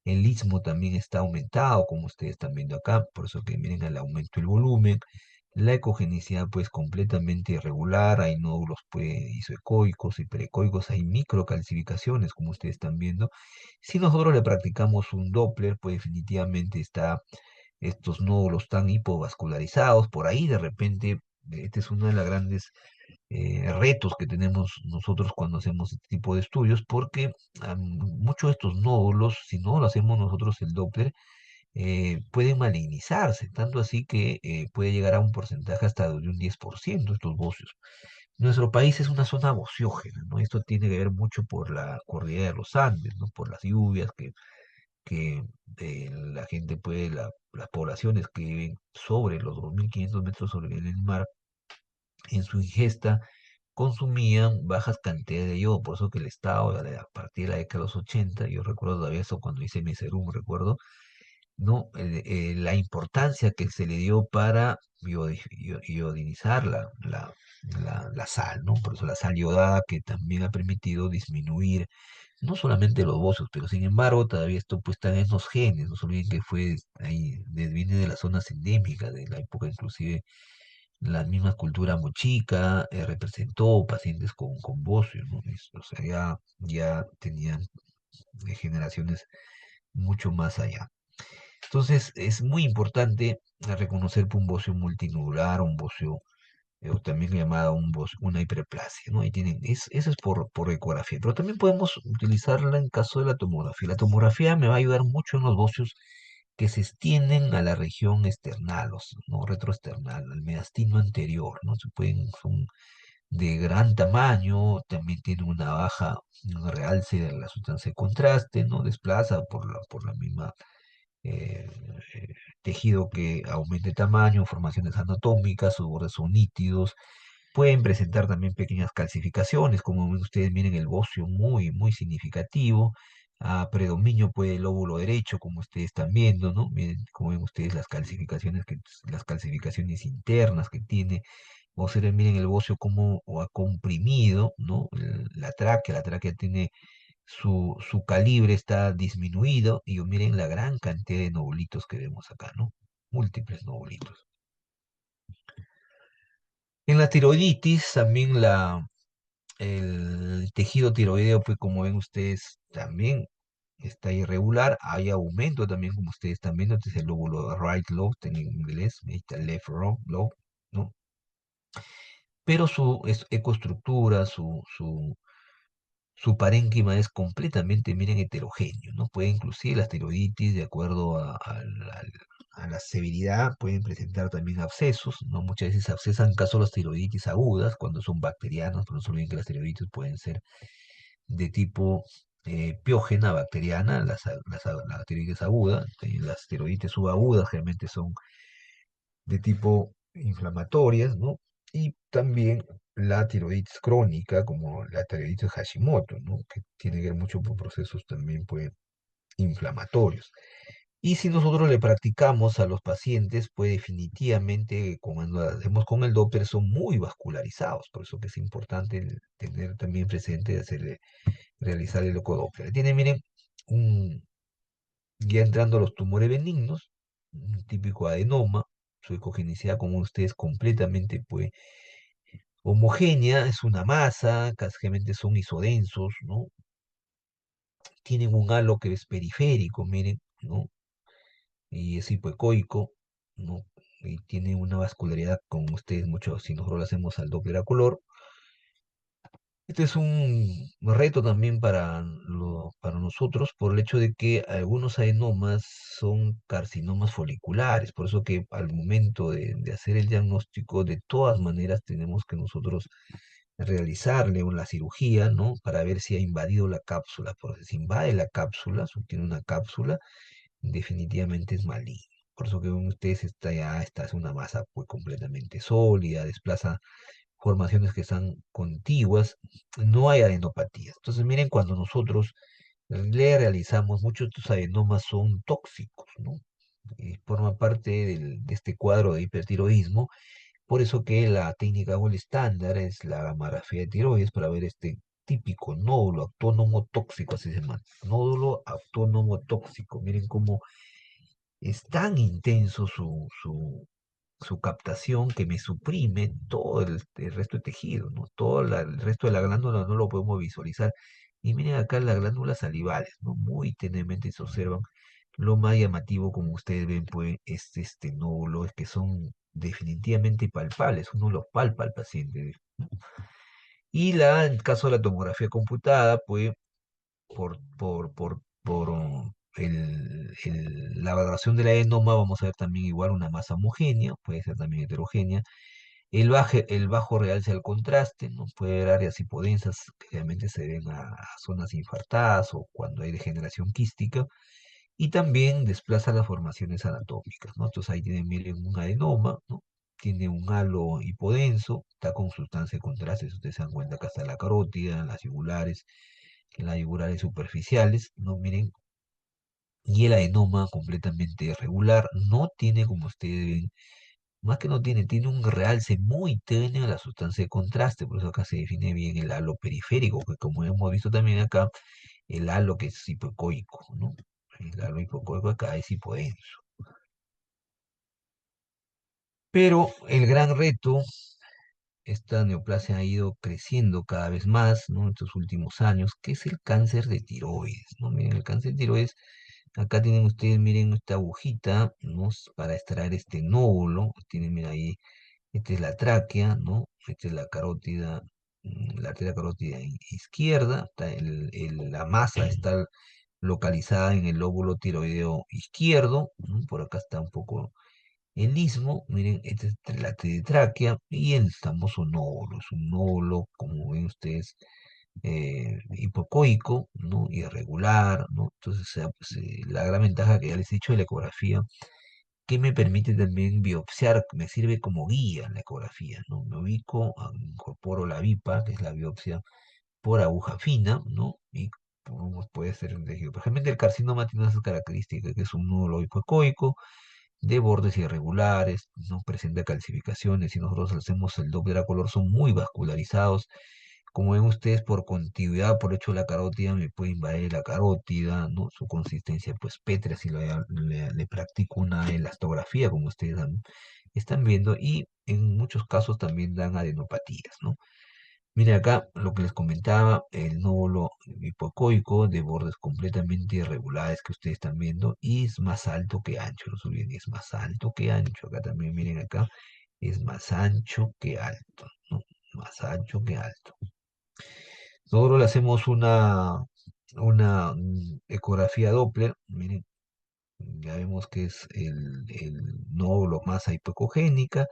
el istmo también está aumentado, como ustedes están viendo acá, por eso que miren el aumento del volumen. La ecogenicidad pues completamente irregular, hay nódulos pues isoecoicos y perecoicos, hay microcalcificaciones como ustedes están viendo. Si nosotros le practicamos un Doppler, pues definitivamente está estos nódulos tan hipovascularizados, por ahí de repente, este es uno de los grandes retos que tenemos nosotros cuando hacemos este tipo de estudios, porque muchos de estos nódulos, si no lo hacemos nosotros el Doppler, pueden malignizarse, tanto así que puede llegar a un porcentaje hasta de un 10% estos bocios. Nuestro país es una zona bociógena, ¿no? Esto tiene que ver mucho por la cordillera de los Andes, ¿no? Por las lluvias que la gente puede, las poblaciones que viven sobre los 2.500 metros sobre el mar, en su ingesta consumían bajas cantidades de yodo, por eso que el Estado, a partir de la década de los 80, yo recuerdo todavía eso cuando hice mi serum, recuerdo, ¿no? La importancia que se le dio para iodinizar la sal, ¿no? Por eso la sal yodada que también ha permitido disminuir no solamente los bocios, pero sin embargo todavía esto pues está en los genes, no se olviden que fue ahí, viene de las zonas endémicas, de la época inclusive la misma cultura mochica, representó pacientes con bocio, ¿no? O sea, ya tenían generaciones mucho más allá. Entonces, es muy importante reconocer que un bocio multinodular, un bocio, o también llamada una hiperplasia, ¿no? Eso es por ecografía, pero también podemos utilizarla en caso de la tomografía. La tomografía me va a ayudar mucho en los bocios que se extienden a la región external, no retroesternal, al mediastino anterior, ¿no? Son de gran tamaño, también tienen una baja, un realce de la sustancia de contraste, ¿no? Desplaza por la misma eh, eh, tejido que aumente tamaño, formaciones anatómicas, sus bordes son nítidos, pueden presentar también pequeñas calcificaciones, como ven ustedes, miren el bocio muy, muy significativo, predominio puede el lóbulo derecho, como ustedes están viendo, ¿no? Miren, como ven ustedes las calcificaciones internas que tiene, observen, miren el bocio como o ha comprimido, ¿no? La tráquea tiene su calibre está disminuido y miren la gran cantidad de nodulitos que vemos acá, ¿no? Múltiples nodulitos. En la tiroiditis también el tejido tiroideo, pues como ven ustedes, también está irregular. Hay aumento también, como ustedes están viendo, este es el lóbulo right lobe en inglés, ahí está el left lobe, ¿no? Pero su ecoestructura, su parénquima es completamente, miren, heterogéneo, ¿no? Puede inclusive las tiroiditis, de acuerdo a la severidad, pueden presentar también abscesos, ¿no? Muchas veces abscesan caso de las tiroiditis agudas, cuando son bacterianas, pero no se olviden que las tiroiditis pueden ser de tipo piógena, bacteriana, la tiroides aguda, las tiroiditis subagudas generalmente son de tipo inflamatorias, ¿no? Y también la tiroides crónica, como la tiroides Hashimoto, ¿no? Que tiene que ver mucho por procesos también, pues, inflamatorios. Y si nosotros le practicamos a los pacientes, pues definitivamente cuando lo hacemos con el Doppler son muy vascularizados, por eso que es importante tener también presente de realizar el ecodoppler. Tiene, miren, un, ya entrando a los tumores benignos, un típico adenoma, su ecogenicidad, como ustedes, completamente pues, homogénea, es una masa, casualmente son isodensos, ¿no? Tienen un halo que es periférico, miren, ¿no? Y es hipoecoico, ¿no? Y tiene una vascularidad, como ustedes muchos, si nosotros lo hacemos al Doppler a color. Este es un reto también para nosotros por el hecho de que algunos adenomas son carcinomas foliculares, por eso que al momento de hacer el diagnóstico, de todas maneras tenemos que nosotros realizarle una cirugía, ¿no? Para ver si ha invadido la cápsula, porque si invade la cápsula, tiene una cápsula, definitivamente es maligno. Por eso que ven ustedes esta es una masa pues completamente sólida, desplaza formaciones que están contiguas, no hay adenopatías. Entonces miren, cuando nosotros le realizamos, muchos de estos adenomas son tóxicos, ¿no? Y forma parte de este cuadro de hipertiroidismo, por eso que la técnica o el estándar es la gamografía de tiroides para ver este típico nódulo autónomo tóxico, así se llama, nódulo autónomo tóxico. Miren cómo es tan intenso su captación que me suprime todo el resto de tejido, ¿no? Todo el resto de la glándula no lo podemos visualizar. Y miren acá las glándulas salivales, ¿no? Muy tenuemente se observan. Lo más llamativo, como ustedes ven, pues, es este nódulo, es que son definitivamente palpables, uno los palpa al paciente. Y en el caso de la tomografía computada, pues, por la valoración del adenoma, vamos a ver también igual una masa homogénea, puede ser también heterogénea. El bajo realce al contraste, ¿no? Puede haber áreas hipodensas que realmente se ven a zonas infartadas o cuando hay degeneración quística. Y también desplaza las formaciones anatómicas, ¿no? Entonces ahí tienen, miren, un adenoma, ¿no? Tiene un halo hipodenso, está con sustancia de contraste, si ustedes se dan cuenta, acá está la carótida, las yugulares superficiales, ¿no? Miren, y el adenoma completamente irregular, no tiene, como ustedes ven, más que no tiene, tiene un realce muy tenue a la sustancia de contraste, por eso acá se define bien el halo periférico, que como hemos visto también acá, el halo que es hipoecoico, ¿no? El halo hipoecoico acá es hipodenso. Pero el gran reto, esta neoplasia ha ido creciendo cada vez más, ¿no? En estos últimos años, que es el cáncer de tiroides, ¿no? Miren, el cáncer de tiroides, acá tienen ustedes, miren esta agujita, ¿no? Para extraer este nódulo, tienen, mira ahí, esta es la tráquea, ¿no? Esta es la carótida, la arteria carótida izquierda, la masa está localizada en el lóbulo tiroideo izquierdo, ¿no? Por acá está un poco el istmo, miren, esta es la tráquea y el famoso nódulo, es un nódulo, como ven ustedes, hipocoico, ¿no? Irregular, ¿no? Entonces, la gran ventaja que ya les he dicho de la ecografía, que me permite también biopsiar, me sirve como guía en la ecografía, ¿no? Me ubico, incorporo la VIPA, que es la biopsia por aguja fina, ¿no? Y puede ser un tejido. Por ejemplo, el carcinoma tiene esas características, que es un nódulo hipocoico, de bordes irregulares, no presenta calcificaciones. Si nosotros hacemos el Doppler a color, son muy vascularizados. Como ven ustedes, por continuidad, por hecho la carótida, me puede invadir la carótida, ¿no? Su consistencia, pues pétrea, si le practico una elastografía, como ustedes están viendo, y en muchos casos también dan adenopatías, ¿no? Mire acá lo que les comentaba, el nódulo hipocoico de bordes completamente irregulares que ustedes están viendo y es más alto que ancho, no se olviden, es más alto que ancho. Acá también miren acá, es más ancho que alto, ¿no? Más ancho que alto. Nosotros le hacemos una ecografía Doppler, miren, ya vemos que es el nódulo masa hipocogénica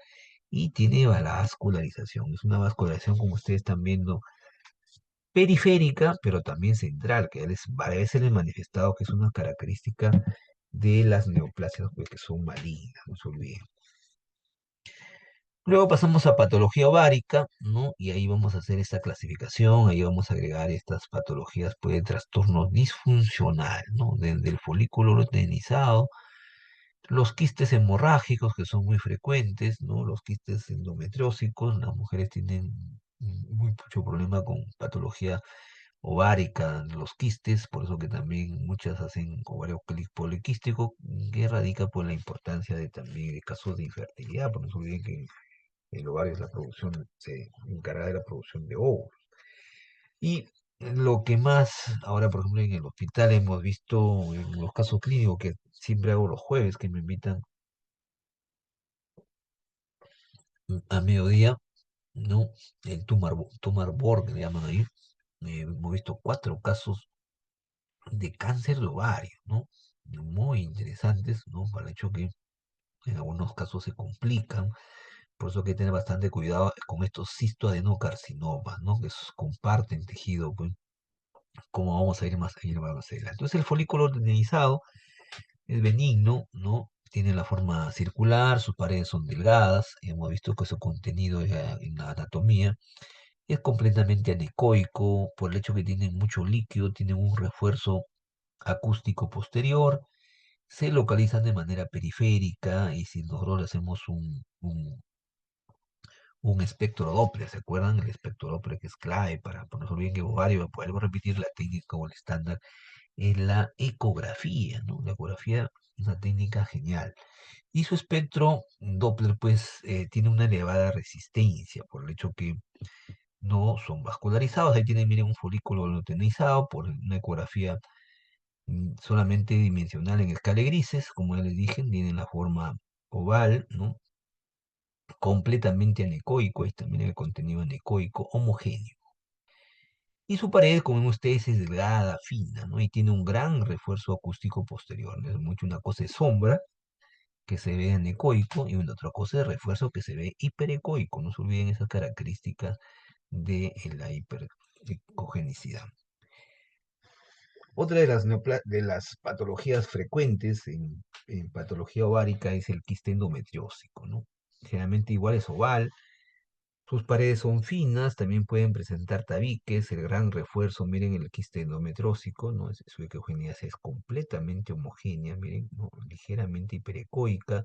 y tiene vascularización. Es una vascularización como ustedes están viendo periférica, pero también central, que a veces les he manifestado que es una característica de las neoplasias, pues, que son malignas, no se olviden. Luego pasamos a patología ovárica, ¿no? Y ahí vamos a hacer esta clasificación, ahí vamos a agregar estas patologías, pues, de trastorno disfuncional, ¿no? Desde el folículo luteinizado, los quistes hemorrágicos, que son muy frecuentes, ¿no? Los quistes endometriósicos, las mujeres tienen mucho problema con patología ovárica, los quistes, por eso que también muchas hacen ovario poliquístico, que radica por la importancia de también de casos de infertilidad, porque no se olviden que el ovario es la producción, se encarga de la producción de óvulos. Y lo que más, ahora por ejemplo en el hospital hemos visto en los casos clínicos que siempre hago los jueves, que me invitan a mediodía, ¿no? El tumor board, que le llaman ahí. Hemos visto 4 casos de cáncer de ovario, ¿no? Muy interesantes, ¿no? Para el hecho que en algunos casos se complican, por eso hay que tener bastante cuidado con estos cistoadenocarcinomas, ¿no? Comparten tejido, pues, como vamos a ir más adelante. Entonces el folículo luteinizado es benigno, ¿no? Tiene la forma circular, sus paredes son delgadas, hemos visto que su contenido en la anatomía es completamente anecoico, por el hecho que tienen mucho líquido, tienen un refuerzo acústico posterior, se localizan de manera periférica y si nosotros le hacemos un espectro Doppler, ¿se acuerdan? El espectro Doppler que es clave para ponernos bien que ovario, podemos repetir la técnica o el estándar en la ecografía, ¿no? La ecografía es una técnica genial. Y su espectro Doppler, pues, tiene una elevada resistencia por el hecho que no son vascularizados. Ahí tienen, miren, un folículo luteinizado por una ecografía solamente dimensional en escala de grises, como ya les dije, tienen la forma oval, ¿no? Completamente anecoico, ahí también el contenido anecoico, homogéneo. Y su pared, como ven ustedes, es delgada, fina, ¿no? Y tiene un gran refuerzo acústico posterior, ¿no? Es mucho una cosa de sombra, que se ve anecoico, y una otra cosa de refuerzo que se ve hiperecoico. No se olviden esas características de la hiperecogenicidad. Otra de de las patologías frecuentes en patología ovárica es el quiste endometriósico, ¿no? Generalmente igual es oval, sus paredes son finas, también pueden presentar tabiques, el gran refuerzo, miren el quiste endometriósico, ¿no? Su ecogenia es completamente homogénea, miren, ¿no? Ligeramente hiperecoica.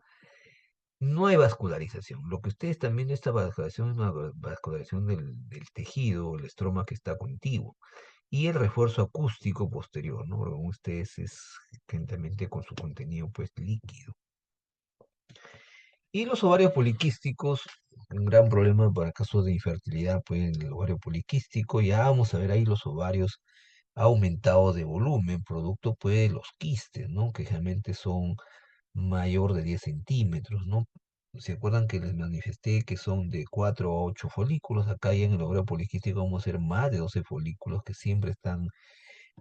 No hay vascularización. Lo que ustedes están viendo, esta vascularización es una vascularización del tejido, el estroma que está contiguo. Y el refuerzo acústico posterior, ¿no? Porque como ustedes es generalmente con su contenido pues líquido. Y los ovarios poliquísticos, un gran problema para casos de infertilidad, pues el ovario poliquístico, ya vamos a ver ahí los ovarios aumentados de volumen, producto pues de los quistes, ¿no? Que generalmente son mayor de 10 centímetros, ¿no? ¿Se acuerdan que les manifesté que son de 4 a 8 folículos? Acá ya en el ovario poliquístico vamos a ver más de 12 folículos que siempre están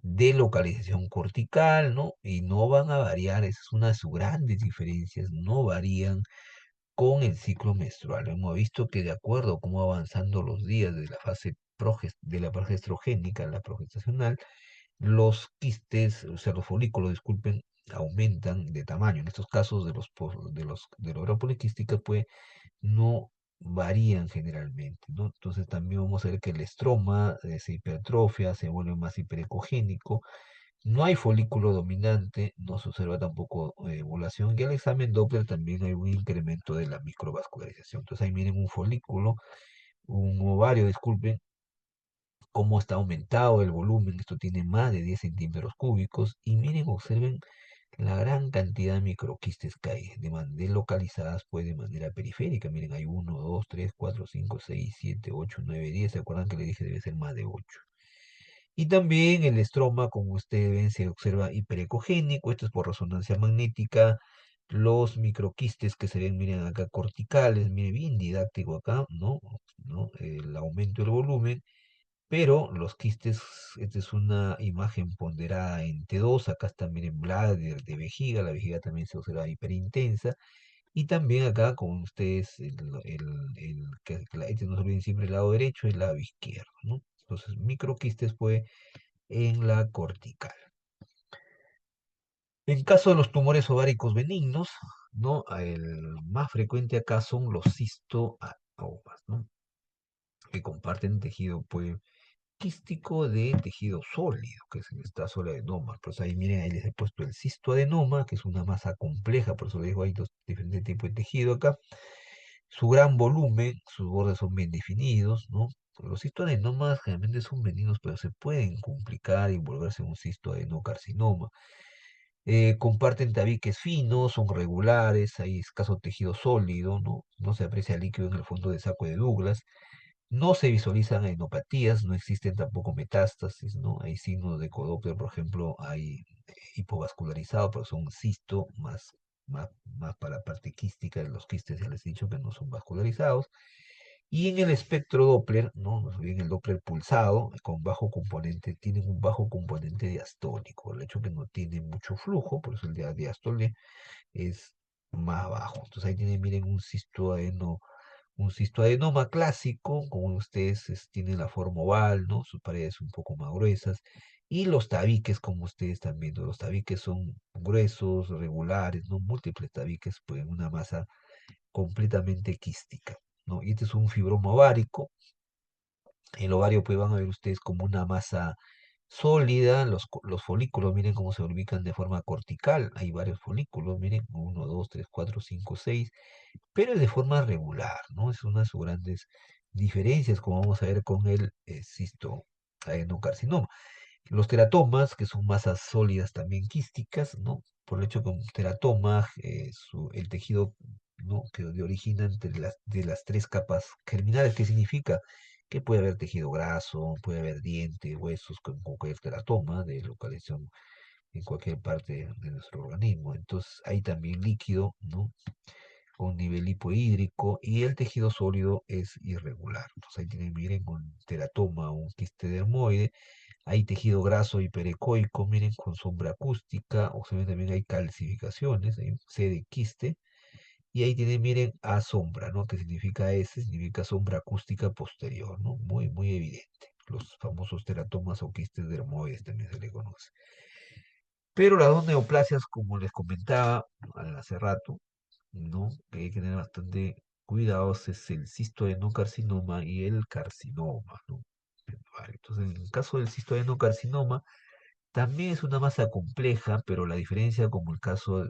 de localización cortical, ¿no? Y no van a variar, esa es una de sus grandes diferencias, no varían con el ciclo menstrual. Hemos visto que de acuerdo a cómo avanzando los días de la fase de la progestrogénica, la progestacional, los quistes, o sea, los folículos, disculpen, aumentan de tamaño. En estos casos de la ovario poliquística, pues no varían generalmente, ¿no? Entonces también vamos a ver que el estroma se hipertrofia, se vuelve más hiperecogénico, no hay folículo dominante, no se observa tampoco ovulación, y al examen Doppler también hay un incremento de la microvascularización. Entonces ahí miren un folículo, un ovario, disculpen, cómo está aumentado el volumen, esto tiene más de 10 centímetros cúbicos, y miren, observen la gran cantidad de microquistes que hay, localizadas pues de manera periférica. Miren, hay uno, 2, 3, 4, 5, 6, 7, 8, 9, 10. ¿Se acuerdan que le dije debe ser más de 8? Y también el estroma, como ustedes ven, se observa hiperecogénico. Esto es por resonancia magnética. Los microquistes que se ven, miren acá, corticales, miren, bien didáctico acá, ¿no? ¿No? El aumento del volumen. Pero los quistes, esta es una imagen ponderada en T2, acá está, miren, de vejiga, la vejiga también se observa hiperintensa, y también acá con ustedes, este no se olviden siempre el lado derecho y el lado izquierdo, ¿no? Entonces, microquistes fue en la cortical. En caso de los tumores ováricos benignos, ¿no? El más frecuente acá son los cistoatomas, ¿no? Que comparten tejido, pues, quístico de tejido sólido, que es el estazoadenoma. Pues ahí miren, ahí les he puesto el cistoadenoma, que es una masa compleja, por eso les digo, hay dos diferentes tipos de tejido acá. Su gran volumen, sus bordes son bien definidos, ¿no? Los cistoadenomas generalmente son benignos, pero se pueden complicar y volverse un cistoadenocarcinoma. Comparten tabiques finos, son regulares, hay escaso tejido sólido, ¿no? No se aprecia líquido en el fondo del saco de Douglas. No se visualizan enopatías, no existen tampoco metástasis, ¿no? Hay signos de Codoppler, por ejemplo, hay hipovascularizado, pero son cisto, más para la parte quística de los quistes, ya les he dicho que no son vascularizados. Y en el espectro Doppler, ¿no? Más bien el Doppler pulsado, con bajo componente, tienen un bajo componente diastólico, el hecho que no tiene mucho flujo, por eso el diástole es más bajo. Entonces ahí tienen, miren, un cistoadenoma clásico, como ustedes tienen la forma oval, ¿no? Sus paredes un poco más gruesas, Y los tabiques, como ustedes están viendo, los tabiques son gruesos, regulares, ¿no? Múltiples tabiques, pues una masa completamente quística, ¿no? Y este es un fibroma ovárico. El ovario, pues van a ver ustedes como una masa sólida, los folículos, miren cómo se ubican de forma cortical, hay varios folículos, miren, uno, dos, tres, cuatro, cinco, seis, pero es de forma regular, ¿no? Es una de sus grandes diferencias, como vamos a ver con el cistoadenocarcinoma. Los teratomas, que son masas sólidas también quísticas, ¿no? Por el hecho que un teratoma, el tejido, ¿no? que origina entre de las tres capas germinales, ¿qué significa? Que puede haber tejido graso, puede haber dientes, huesos con cualquier teratoma de localización en cualquier parte de nuestro organismo. Entonces hay también líquido, ¿no? Con nivel hipohídrico y el tejido sólido es irregular. Entonces ahí tienen, miren, un teratoma, un quiste dermoide, hay tejido graso hiperecoico, miren, con sombra acústica, o sea, también hay calcificaciones, hay un C de quiste, y ahí tienen, miren, A sombra, ¿no? Que significa S, significa sombra acústica posterior, ¿no? Muy, muy evidente. Los famosos teratomas o quistes dermoides también se le conoce. Pero las dos neoplasias, como les comentaba hace rato, ¿no? Que hay que tener bastante cuidados, es el cistoadenocarcinoma y el carcinoma, ¿no? Vale, entonces, en el caso del cistoadenocarcinoma, también es una masa compleja, pero la diferencia, como el caso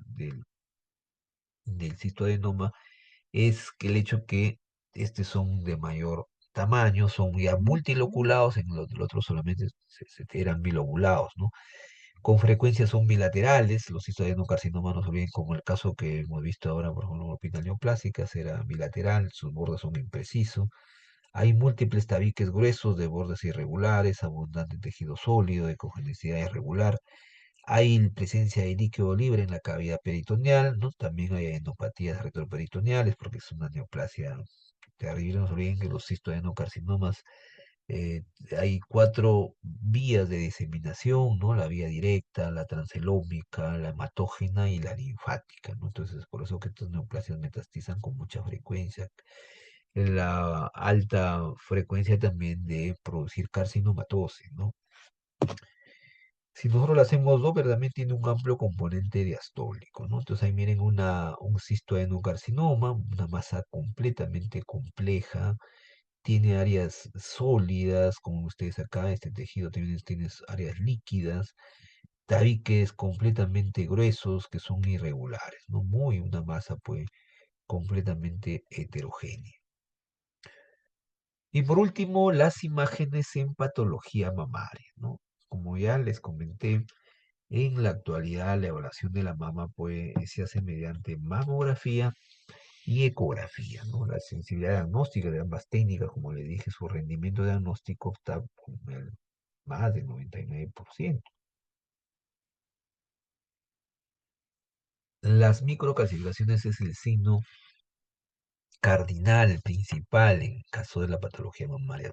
del cistoadenoma, es que el hecho que estos son de mayor tamaño, son ya multiloculados, en los otros solamente eran bilobulados, ¿no? Con frecuencia son bilaterales, los histoadenocarcinomas no se olviden, como el caso que hemos visto ahora, por ejemplo, orbital neoplásicas, era bilateral, sus bordes son imprecisos. Hay múltiples tabiques gruesos de bordes irregulares, abundante tejido sólido, de congenicidad irregular. Hay presencia de líquido libre en la cavidad peritoneal, ¿no? También hay enopatías retroperitoneales, porque es una neoplasia terrible. No se olviden que los cistoadenocarcinomas eh, hay cuatro vías de diseminación, ¿no? La vía directa, la transelómica, la hematógena y la linfática, ¿no? Entonces, por eso que estas neoplasias metastizan con mucha frecuencia. La alta frecuencia también de producir carcinomatosis, ¿no? Si nosotros le hacemos Doppler, también tiene un amplio componente diastólico, ¿no? Entonces ahí miren un cistoadenocarcinoma, una masa completamente compleja, tiene áreas sólidas, como ustedes acá, este tejido tiene áreas líquidas, tabiques completamente gruesos que son irregulares, ¿no? Muy una masa pues completamente heterogénea. Y por último, las imágenes en patología mamaria, ¿no? Como ya les comenté, en la actualidad la evaluación de la mama pues se hace mediante mamografía y ecografía, ¿no? La sensibilidad diagnóstica de ambas técnicas, como le dije, su rendimiento diagnóstico está con el más del 99%. Las microcalcificaciones es el signo cardinal, principal en caso de la patología mamaria.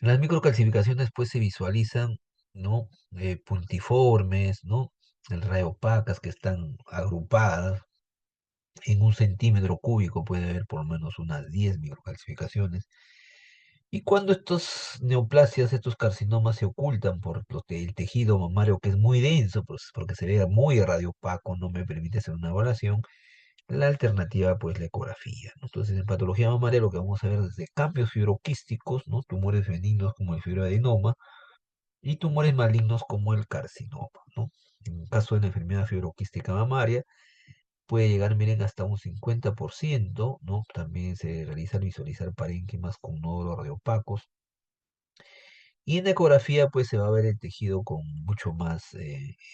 Las microcalcificaciones pues se visualizan, ¿no? Puntiformes, ¿no? El rayo opacas que están agrupadas. En un centímetro cúbico puede haber por lo menos unas 10 microcalcificaciones. Y cuando estos neoplasias, estos carcinomas se ocultan por el tejido mamario que es muy denso, pues, porque se ve muy radiopaco, no me permite hacer una evaluación, la alternativa pues la ecografía, ¿no? Entonces en patología mamaria lo que vamos a ver es de cambios fibroquísticos, ¿no? Tumores benignos como el fibroadenoma y tumores malignos como el carcinoma, ¿no? En el caso de la enfermedad fibroquística mamaria, puede llegar, miren, hasta un 50%, ¿no? También se realiza al visualizar parénquimas con nódulos radiopacos. Y en ecografía, pues se va a ver el tejido con mucho más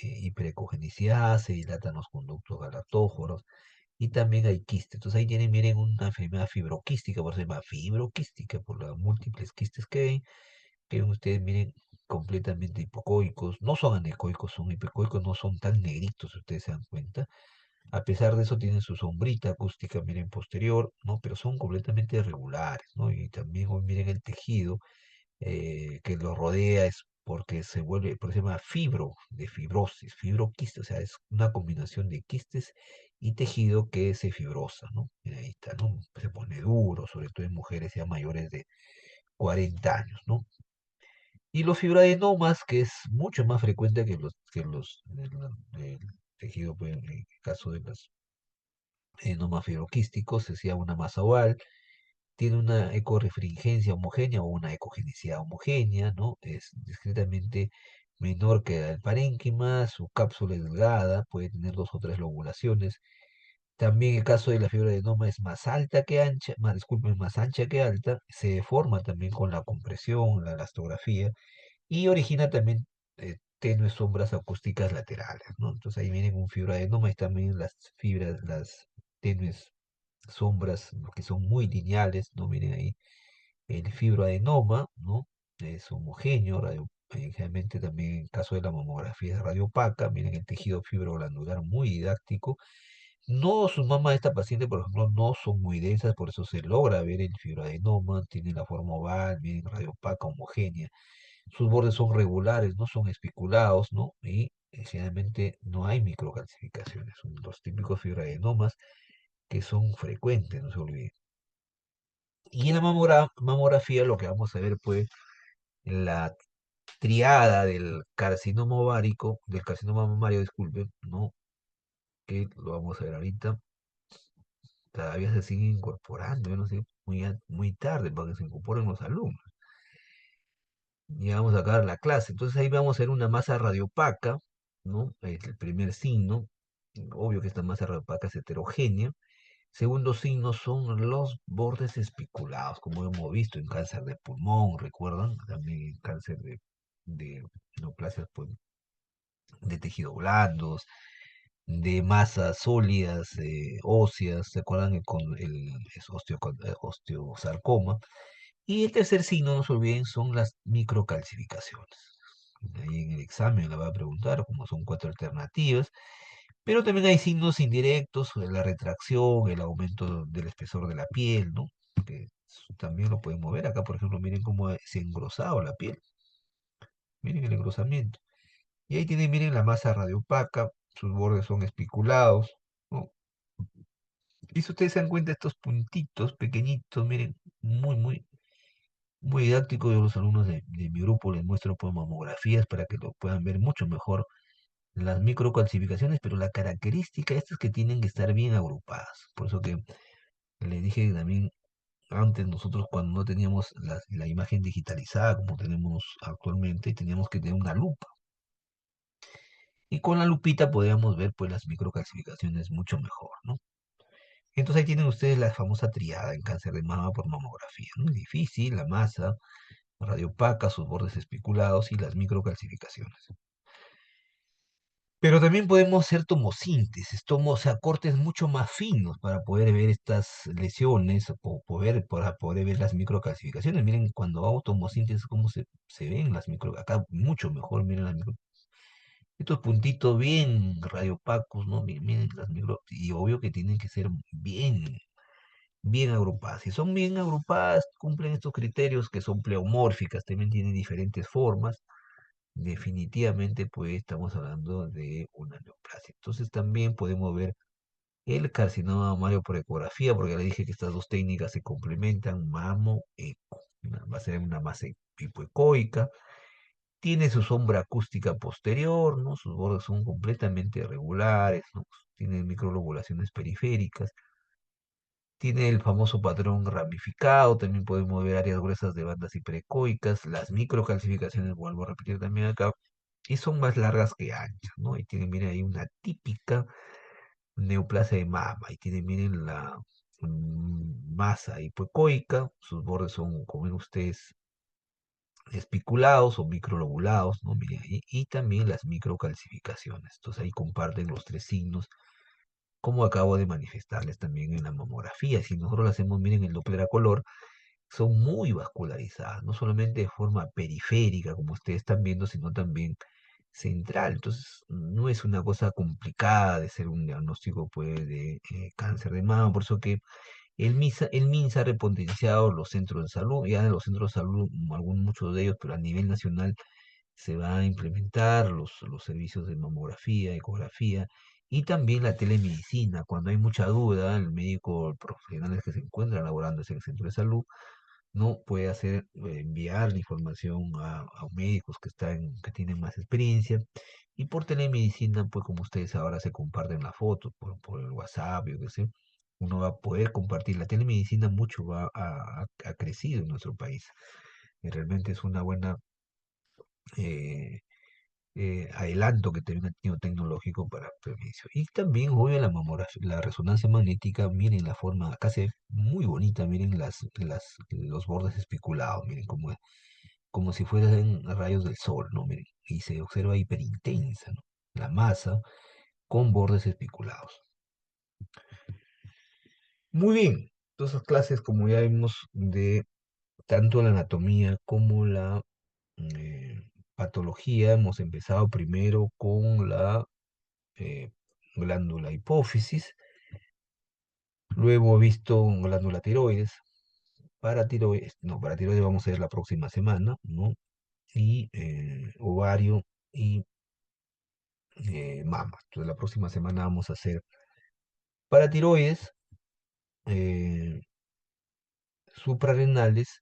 hiperecogenicidad, se dilatan los conductos galatóforos y también hay quistes. Entonces ahí tienen, miren, una enfermedad fibroquística, por eso se llama fibroquística, por las múltiples quistes que hay, que ustedes miren completamente hipocoicos, no son anecoicos, son hipocoicos, no son tan negritos, si ustedes se dan cuenta. A pesar de eso tienen su sombrita acústica, miren, posterior, ¿no? Pero son completamente irregulares, ¿no? Y también hoy miren el tejido que lo rodea es porque se vuelve, por eso se llama fibro, de fibrosis, fibroquiste, o sea, es una combinación de quistes y tejido que se fibrosa, ¿no? Mira, ahí está, ¿no? Se pone duro, sobre todo en mujeres ya mayores de 40 años, ¿no? Y los fibroadenomas, que es mucho más frecuente que los del tejido, pues, en el caso de los adenomas fibroquísticos, se decía una masa oval, tiene una ecorefringencia homogénea o una ecogenicidad homogénea, ¿no? Es discretamente menor que el parénquima, su cápsula es delgada, puede tener dos o tres lobulaciones. También el caso de la fibra de noma es más alta que ancha, más, disculpen, más ancha que alta, se deforma también con la compresión, la elastografía, y origina también tenues sombras acústicas laterales, ¿no? Entonces ahí vienen un fibra de noma y también las fibras, las tenues sombras que son muy lineales, ¿no? Miren ahí el fibroadenoma, ¿no? Es homogéneo, generalmente también en caso de la mamografía es radiopaca, miren el tejido fibroglandular muy didáctico. No, sus mamas de esta paciente, por ejemplo, no son muy densas, por eso se logra ver el fibroadenoma, tiene la forma oval, bien radiopaca, homogénea. Sus bordes son regulares, no son espiculados, ¿no? Y generalmente no hay microcalcificaciones, son los típicos fibroadenomas que son frecuentes, no se olviden. Y en la mamografía lo que vamos a ver, pues, la triada del carcinoma ovárico, del carcinoma mamario, disculpen, ¿no? Que lo vamos a ver ahorita, todavía se sigue incorporando, yo no sé, muy tarde para que se incorporen los alumnos. Ya vamos a acabar la clase, entonces ahí vamos a ver una masa radiopaca, ¿no? El primer signo, obvio que esta masa radiopaca es heterogénea. Segundo signo son los bordes espiculados, como hemos visto en cáncer de pulmón, ¿recuerdan? También en cáncer de neoplasias, pues, de tejidos blandos, de masas sólidas, óseas, ¿se acuerdan? Con el es osteosarcoma. Y el tercer signo, no se olviden, son las microcalcificaciones. Ahí en el examen la va a preguntar, como son cuatro alternativas. Pero también hay signos indirectos, la retracción, el aumento del espesor de la piel, ¿no? Que también lo podemos ver. Acá, por ejemplo, miren cómo se ha engrosado la piel. Miren el engrosamiento. Y ahí tienen, miren la masa radiopaca, sus bordes son espiculados, ¿no? Y si ustedes se dan cuenta, estos puntitos pequeñitos, miren, muy didáctico. Yo a los alumnos de mi grupo les muestro pues, mamografías para que lo puedan ver mucho mejor las microcalcificaciones, pero la característica esta es que tienen que estar bien agrupadas. Por eso que les dije que también antes nosotros cuando no teníamos la imagen digitalizada como tenemos actualmente, teníamos que tener una lupa. Y con la lupita podíamos ver pues las microcalcificaciones mucho mejor, ¿no? Entonces ahí tienen ustedes la famosa triada en cáncer de mama por mamografía, ¿no? Es difícil, la masa, radiopaca, sus bordes espiculados y las microcalcificaciones. Pero también podemos hacer tomosíntesis, o sea, cortes mucho más finos para poder ver estas lesiones, para poder ver las microcalcificaciones. Miren, cuando hago tomosíntesis, cómo se ven las micro, acá mucho mejor, miren las micro, estos puntitos bien radiopacos, ¿no? Miren las micro, y obvio que tienen que ser bien agrupadas. Si son bien agrupadas, cumplen estos criterios que son pleomórficas, también tienen diferentes formas. Definitivamente, pues estamos hablando de una neoplasia. Entonces también podemos ver el carcinoma mamario por ecografía, porque le dije que estas dos técnicas se complementan, mamo-eco. Va a ser una masa hipoecoica. Tiene su sombra acústica posterior, ¿no? Sus bordes son completamente irregulares, ¿no? Tiene microlobulaciones periféricas. Tiene el famoso patrón ramificado, también podemos ver áreas gruesas de bandas hiperecoicas, las microcalcificaciones, vuelvo a repetir también acá, y son más largas que anchas, ¿no? Y tienen, miren, ahí una típica neoplasia de mama, y tienen, miren, la masa hipoecoica, sus bordes son, como ven ustedes, espiculados o microlobulados, ¿no? Miren ahí, y también las microcalcificaciones. Entonces ahí comparten los tres signos como acabo de manifestarles también en la mamografía. Si nosotros lo hacemos, miren el Doppler a color, son muy vascularizadas, no solamente de forma periférica, como ustedes están viendo, sino también central. Entonces, no es una cosa complicada de hacer un diagnóstico pues, de cáncer de mama, por eso que el MINSA ha repotenciado los centros de salud, ya en los centros de salud, muchos de ellos, pero a nivel nacional se va a implementar los servicios de mamografía, ecografía y también la telemedicina. Cuando hay mucha duda, el médico, el profesional que se encuentra laborando en el centro de salud, ¿no? Puede hacer, enviar la información a médicos que tienen más experiencia. Y por telemedicina, pues como ustedes ahora se comparten las fotos por el WhatsApp, yo qué sé, uno va a poder compartir. La telemedicina mucho ha crecido en nuestro país. Y realmente es una buena eh, adelanto que también ha tenido tecnológico para prevención. Y también, obvio, la mamografía, la resonancia magnética, miren la forma, acá se ve muy bonita, miren los bordes especulados, miren como si fueran rayos del sol, ¿no? Miren, y se observa hiperintensa, ¿no? La masa con bordes especulados. Muy bien, entonces clases, como ya vimos, de tanto la anatomía como la eh, patología, hemos empezado primero con la eh, glándula hipófisis, luego he visto glándula tiroides, paratiroides, no, paratiroides vamos a ver la próxima semana, ¿no? Y ovario y mama. Entonces la próxima semana vamos a hacer paratiroides, eh, suprarrenales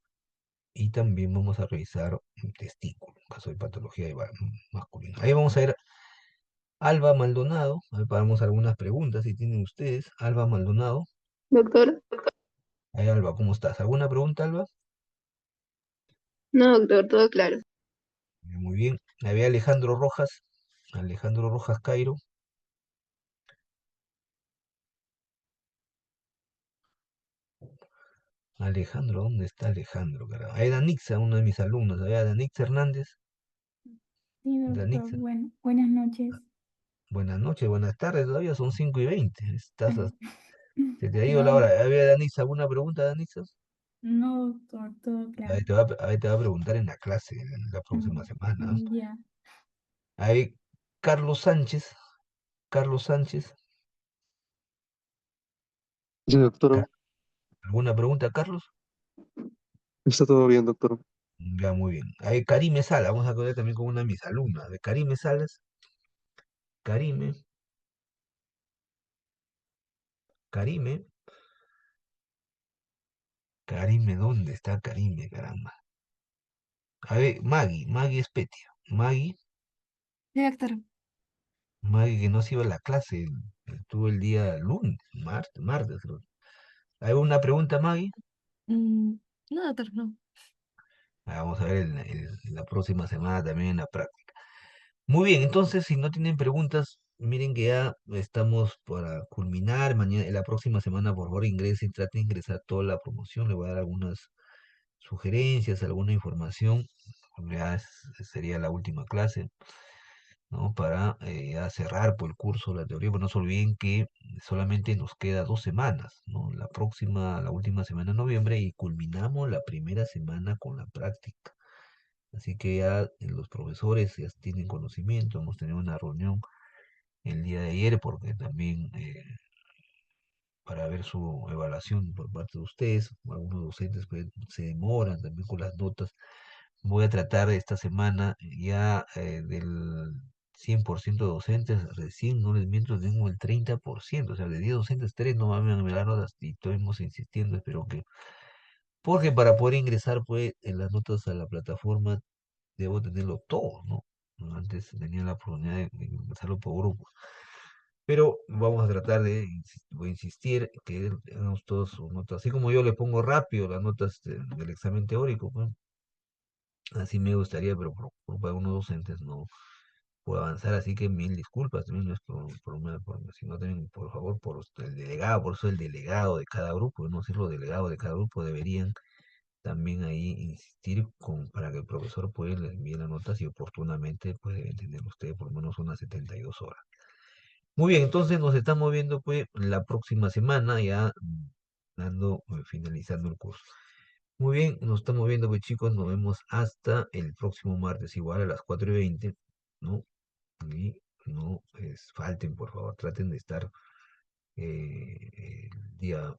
y también vamos a revisar un testículo, en caso de patología masculina. Ahí vamos a ver Alba Maldonado, ahí vamos a algunas preguntas si tienen ustedes. Alba Maldonado. Doctor, Ahí, Alba, ¿cómo estás? ¿Alguna pregunta, Alba? no, doctor, todo claro. Muy bien. Había Alejandro Rojas. Alejandro Rojas Cairo. Alejandro, ¿dónde está Alejandro, carajo? Ahí Danixa, uno de mis alumnos. Había Danixa Hernández. Sí, doctor. Danixa. Bueno, buenas noches. Buenas noches, buenas tardes. Todavía son 5:20. Se te ha ido la No, hora. ¿Había Danixa alguna pregunta, Danixa? no, doctor, todo claro. Ahí te va a preguntar en la clase, en la próxima semana. Ya. Ahí Carlos Sánchez. Carlos Sánchez. Sí, Ca- doctor. ¿Alguna pregunta, Carlos? Está todo bien, doctor. Ya, muy bien. Ahí Karime Sala, vamos a acordar también con una de mis alumnas, de Karime Salas. Karime, Karime, Karime, ¿dónde está Karime, caramba? A ver, Maggie Espetia. Sí, doctor. Maggie que no se iba a la clase, estuvo el día lunes, martes, creo. ¿Hay una pregunta, Maggie? Mm, no, doctor, no. Vamos a ver la próxima semana también en la práctica. Muy bien, entonces, si no tienen preguntas, miren que ya estamos para culminar. Mañana, la próxima semana, por favor, ingresen, traten de ingresar toda la promoción. Le voy a dar algunas sugerencias, alguna información. Ya sería la última clase, ¿no? Para ya cerrar por el curso, la teoría, pero no se olviden que solamente nos queda 2 semanas, ¿no? La próxima, la última semana de noviembre y culminamos la primera semana con la práctica. Así que ya los profesores ya tienen conocimiento, hemos tenido una reunión el día de ayer porque también para ver su evaluación por parte de ustedes, algunos docentes pues, se demoran también con las notas. Voy a tratar esta semana ya del 100% de docentes, recién no les miento, tengo el 30%, o sea, de 10 docentes, 3 no van a dar notas y estamos insistiendo, espero que, porque para poder ingresar pues en las notas a la plataforma debo tenerlo todo, ¿no? Antes tenía la oportunidad de ingresarlo por grupos. Pero vamos a tratar de, voy a insistir, que tengamos todos sus notas. Así como yo le pongo rápido las notas del examen teórico, pues, así me gustaría, pero por culpa de algunos docentes no puedo avanzar. Así que mil disculpas, también no es sino también, por favor, por el delegado, por eso el delegado de cada grupo, no ser los delegados de cada grupo deberían también ahí insistir para que el profesor pues le envíe las notas y oportunamente pues deben tener ustedes por lo menos unas 72 horas. Muy bien, entonces nos estamos viendo pues la próxima semana ya finalizando el curso. Muy bien, nos estamos viendo pues chicos, nos vemos hasta el próximo martes igual a las 4:20, ¿no? Y no falten, por favor, traten de estar el día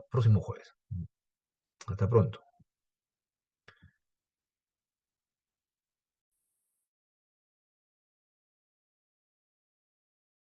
próximo jueves. Hasta pronto.